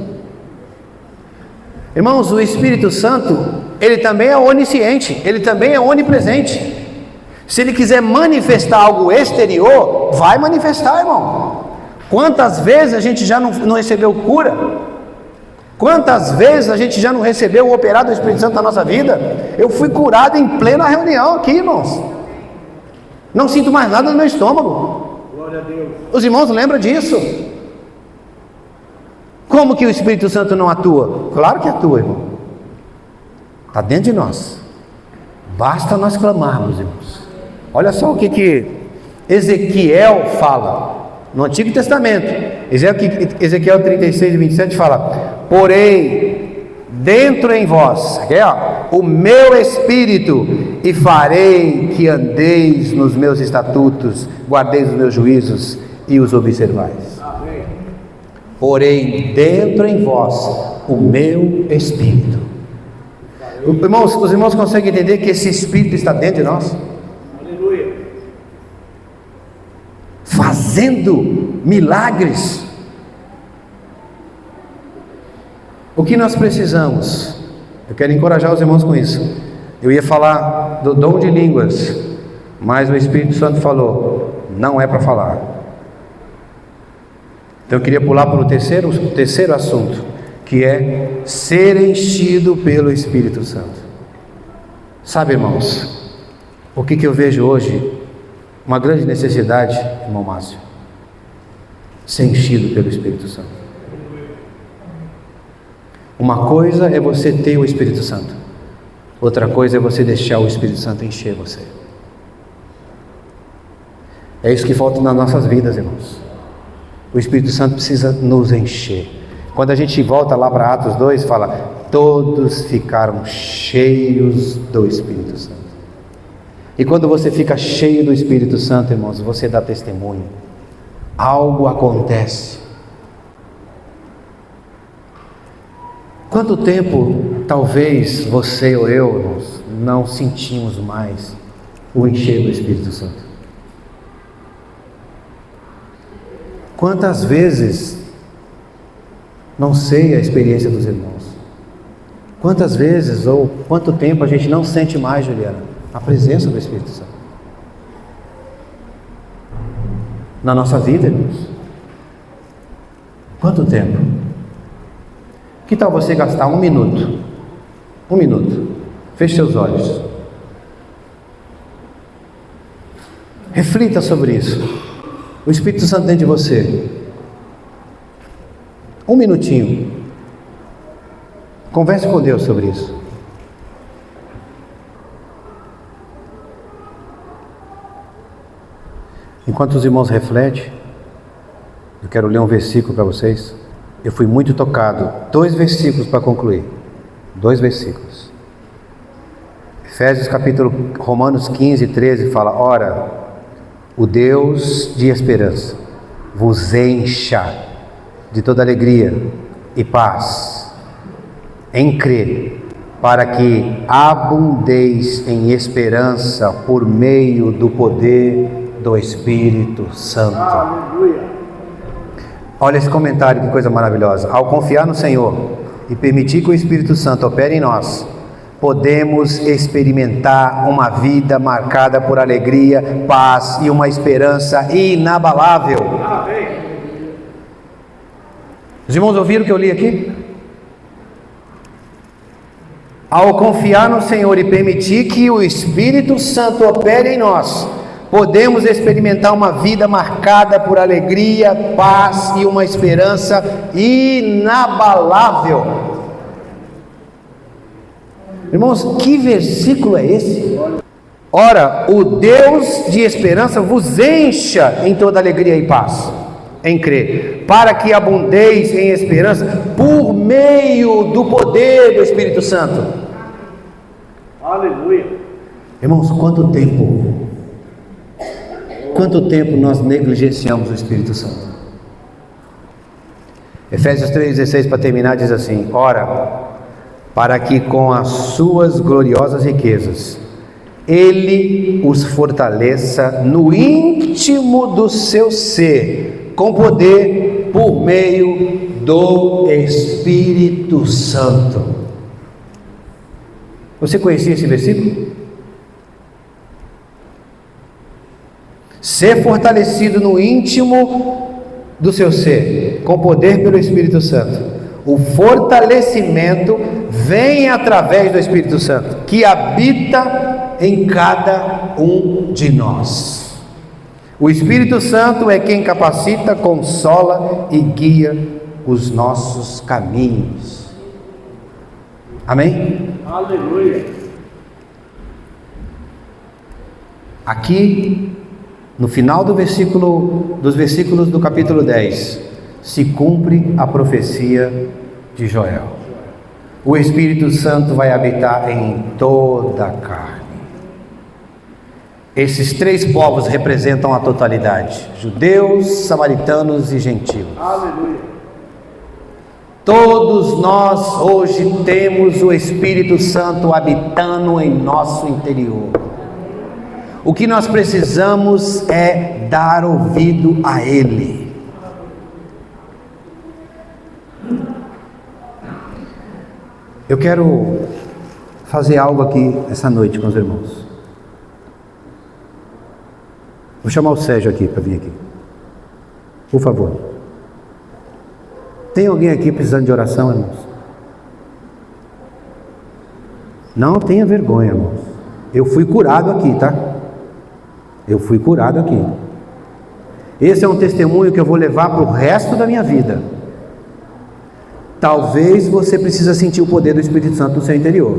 Irmãos, o Espírito Santo, ele também é onisciente, ele também é onipresente. Se ele quiser manifestar algo exterior, vai manifestar, irmão. Quantas vezes a gente já não recebeu cura? Quantas vezes a gente já não recebeu o operar do Espírito Santo na nossa vida? Eu fui curado em plena reunião aqui, irmãos. Não sinto mais nada no meu estômago. Glória a Deus. Os irmãos lembram disso? Como que o Espírito Santo não atua? Claro que atua, irmão. Está dentro de nós. Basta nós clamarmos, irmãos. Olha só o que Ezequiel fala no Antigo Testamento. Ezequiel 36, 27 fala: porém dentro em vós, aqui, o meu Espírito, e farei que andeis nos meus estatutos, guardeis os meus juízos e os observais. Amém. Porém dentro em vós o meu Espírito. Irmãos, os irmãos conseguem entender que esse Espírito está dentro de nós? Aleluia. Fazendo milagres. O que nós precisamos? Eu quero encorajar os irmãos com isso. Eu ia falar do dom de línguas, mas o Espírito Santo falou: não é para falar. Então eu queria pular para o terceiro assunto, que é ser enchido pelo Espírito Santo. Sabe, irmãos, o que eu vejo hoje? Uma grande necessidade, irmão Márcio: ser enchido pelo Espírito Santo. Uma coisa é você ter o Espírito Santo, outra coisa é você deixar o Espírito Santo encher você. É isso que falta nas nossas vidas, irmãos. O Espírito Santo precisa nos encher. Quando a gente volta lá para Atos 2, fala: todos ficaram cheios do Espírito Santo. E quando você fica cheio do Espírito Santo, irmãos, você dá testemunho. Algo acontece. Quanto tempo, talvez você ou eu, irmãos, não sentimos mais o encher do Espírito Santo? Quantas vezes, não sei a experiência dos irmãos, quantas vezes ou quanto tempo a gente não sente mais, Juliana, a presença do Espírito Santo na nossa vida, irmãos? Quanto tempo? Que tal você gastar um minuto? Feche seus olhos. Reflita sobre isso. O Espírito Santo dentro de você. Um minutinho. Converse com Deus sobre isso. Enquanto os irmãos refletem, eu quero ler um versículo para vocês. Eu fui muito tocado. 2 versículos para concluir. 2 versículos. Romanos 15, 13 fala: ora, o Deus de esperança vos encha de toda alegria e paz em crer, para que abundeis em esperança por meio do poder do Espírito Santo. Aleluia. Olha esse comentário, que coisa maravilhosa. Ao confiar no Senhor e permitir que o Espírito Santo opere em nós, podemos experimentar uma vida marcada por alegria, paz e uma esperança inabalável. Amém. Os irmãos ouviram o que eu li aqui? Ao confiar no Senhor e permitir que o Espírito Santo opere em nós, podemos experimentar uma vida marcada por alegria, paz e uma esperança inabalável. Irmãos, que versículo é esse? Ora, o Deus de esperança vos encha em toda alegria e paz em crer, para que abundeis em esperança por meio do poder do Espírito Santo. Aleluia. Irmãos, quanto tempo nós negligenciamos o Espírito Santo? Efésios 3,16, para terminar, diz assim: ora, para que com as suas gloriosas riquezas Ele os fortaleça no íntimo do seu ser, com poder por meio do Espírito Santo. Você conhecia esse versículo? Ser fortalecido no íntimo do seu ser, com poder pelo Espírito Santo. O fortalecimento vem através do Espírito Santo, que habita em cada um de nós. O Espírito Santo é quem capacita, consola e guia os nossos caminhos. Amém? Aleluia. Aqui, no final dos versículos do capítulo 10, se cumpre a profecia de Joel. O Espírito Santo vai habitar em toda a carne. Esses três povos representam a totalidade: judeus, samaritanos e gentios. Aleluia. Todos nós hoje temos o Espírito Santo habitando em nosso interior. O que nós precisamos é dar ouvido a Ele. Eu quero fazer algo aqui essa noite com os irmãos. Vou chamar o Sérgio aqui para vir aqui. Por favor. Tem alguém aqui precisando de oração, irmãos? Não tenha vergonha, irmãos. Eu fui curado aqui, tá? Eu fui curado aqui. Esse é um testemunho que eu vou levar para o resto da minha vida. Talvez você precise sentir o poder do Espírito Santo no seu interior.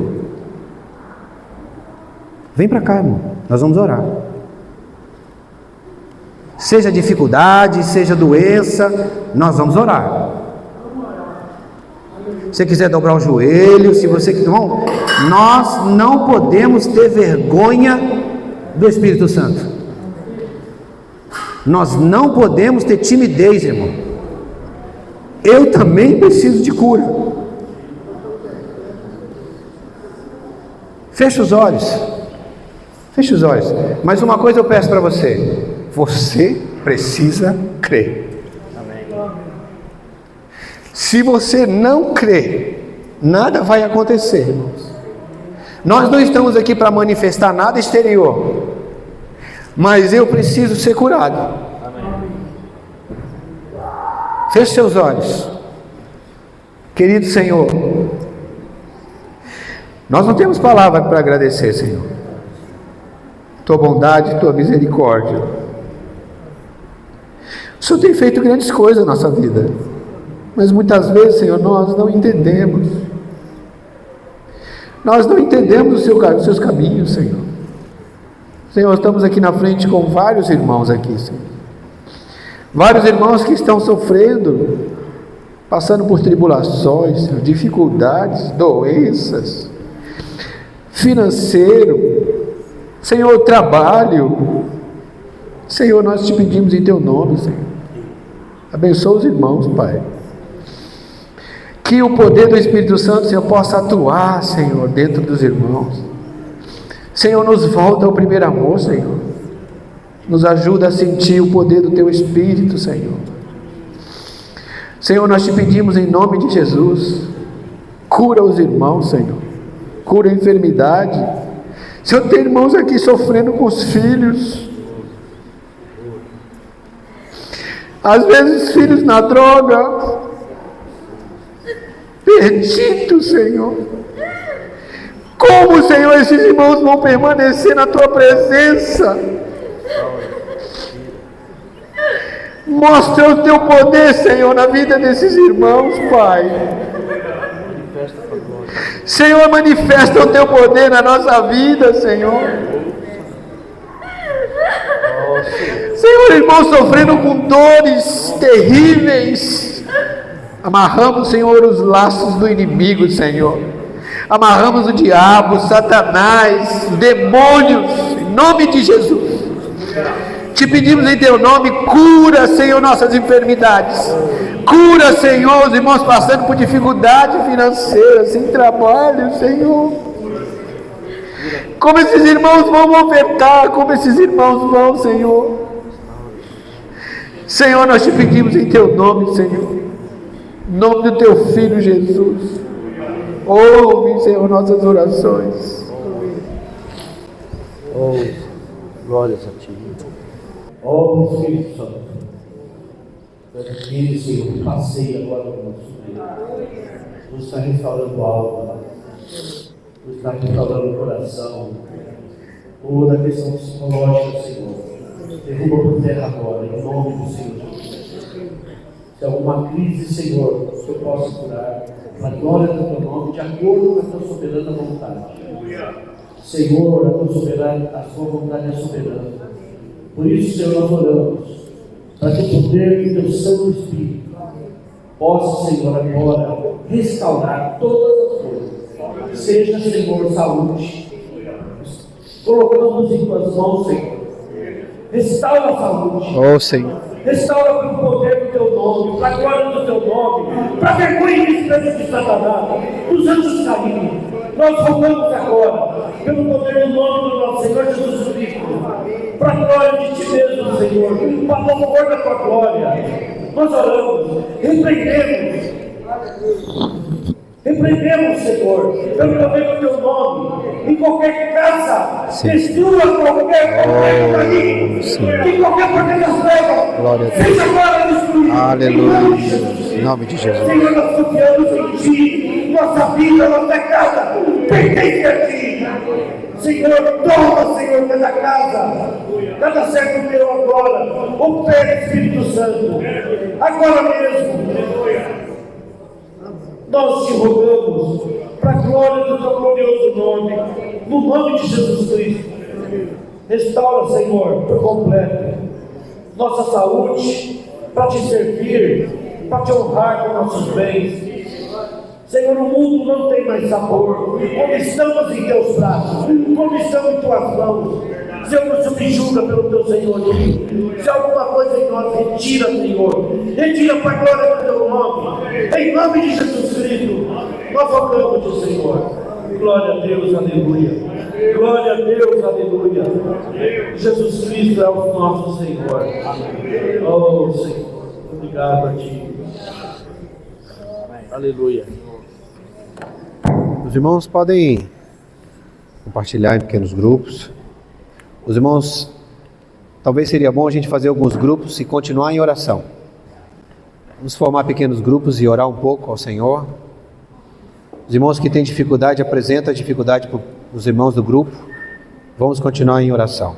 Vem para cá, irmão. Nós vamos orar. Seja dificuldade, seja doença, nós vamos orar. Se você quiser dobrar o joelho, se você quiser, irmão, nós não podemos ter vergonha do Espírito Santo. Nós não podemos ter timidez, irmão. Eu também preciso de cura. Feche os olhos. Feche os olhos. Mas uma coisa eu peço para você: você precisa crer. Amém. Se você não crer, nada vai acontecer, irmãos. Nós não estamos aqui para manifestar nada exterior, mas eu preciso ser curado. Amém. Feche seus olhos. Querido Senhor, nós não temos palavra para agradecer, Senhor. Tua bondade, Tua misericórdia. O Senhor tem feito grandes coisas na nossa vida, mas muitas vezes, Senhor, nós não entendemos. Nós não entendemos os seus caminhos, Senhor. Senhor, estamos aqui na frente com vários irmãos aqui, Senhor. Vários irmãos que estão sofrendo, passando por tribulações, Senhor, dificuldades, doenças, financeiro, Senhor, trabalho. Senhor, nós te pedimos em Teu nome, Senhor. Abençoa os irmãos, Pai. Que o poder do Espírito Santo, Senhor, possa atuar, Senhor, dentro dos irmãos. Senhor, nos volta ao primeiro amor, Senhor. Nos ajuda a sentir o poder do Teu Espírito, Senhor. Senhor, nós te pedimos em nome de Jesus. Cura os irmãos, Senhor. Cura a enfermidade. Senhor, tem irmãos aqui sofrendo com os filhos. Às vezes filhos na droga. Perdido, Senhor. Como, Senhor, esses irmãos vão permanecer na Tua presença? Mostra o Teu poder, Senhor, na vida desses irmãos, Pai. Senhor, manifesta o Teu poder na nossa vida, Senhor. Senhor, irmãos sofrendo com dores terríveis. Amarramos, Senhor, os laços do inimigo, Senhor. Amarramos o diabo, Satanás, demônios, em nome de Jesus. Te pedimos em teu nome, cura, Senhor, nossas enfermidades. Cura, Senhor, os irmãos passando por dificuldade financeira, sem trabalho, Senhor. Como esses irmãos vão ofertar, como esses irmãos vão, Senhor. Senhor, nós te pedimos em teu nome, Senhor. Em nome do teu Filho Jesus. Ouve, Senhor, nossas orações. Oh, glórias a ti. Oh, Espírito Santo. Aquele, Senhor, que passeia agora no nosso meio. Nos está restaurando a alma. Nos está restaurando o coração. Toda a questão psicológica, Senhor. Derruba por terra agora, em nome do Senhor Jesus. Se alguma crise, Senhor, que eu possa curar, para a glória do teu nome, de acordo com a tua soberana vontade. Senhor, a tua vontade é soberana. Por isso, Senhor, nós oramos, para que o poder do teu Santo Espírito possa, Senhor, agora restaurar todas as coisas. Seja, Senhor, saúde. Colocamos em tuas mãos, Senhor. Restaura a saúde. Oh, Senhor. Restaura pelo poder do teu nome, para a glória do teu nome, para a vergonha e desprezo de Satanás, dos anjos caídos. Nós rogamos agora, pelo poder do nome do nosso Senhor Jesus Cristo, para a glória de ti mesmo, Senhor, para o louvor da tua glória. Nós oramos, repreendemos, Senhor, pelo poder do teu nome, em qualquer casa, destrua qualquer caminho, em qualquer porta das trevas, seja agora destruído. Aleluia, em nome de Jesus. Senhor, nós confiamos em ti, nossa vida, nossa casa, pertence a ti. Senhor, toma, Senhor, cada casa, cada servo teu agora, opera, Espírito Santo, agora mesmo. Nós te rogamos, para a glória do teu glorioso nome, no nome de Jesus Cristo. Restaura, Senhor, por completo nossa saúde, para te servir, para te honrar com nossos bens. Senhor, o mundo não tem mais sabor, como estamos em teus braços, como estamos em tuas mãos. Senhor, nos subjuga pelo teu senhorio. Se alguma coisa em nós, retira, Senhor. Retira para a glória do teu nome. Em nome de Jesus Cristo, nós rogamos, Senhor. Glória a Deus, aleluia. Glória a Deus, aleluia. Jesus Cristo é o nosso Senhor. Oh, Senhor, obrigado a ti. Aleluia. Os irmãos podem compartilhar em pequenos grupos. Os irmãos, talvez seria bom a gente fazer alguns grupos e continuar em oração. Vamos formar pequenos grupos e orar um pouco ao Senhor. Os irmãos que têm dificuldade, apresenta a dificuldade para os irmãos do grupo. Vamos continuar em oração.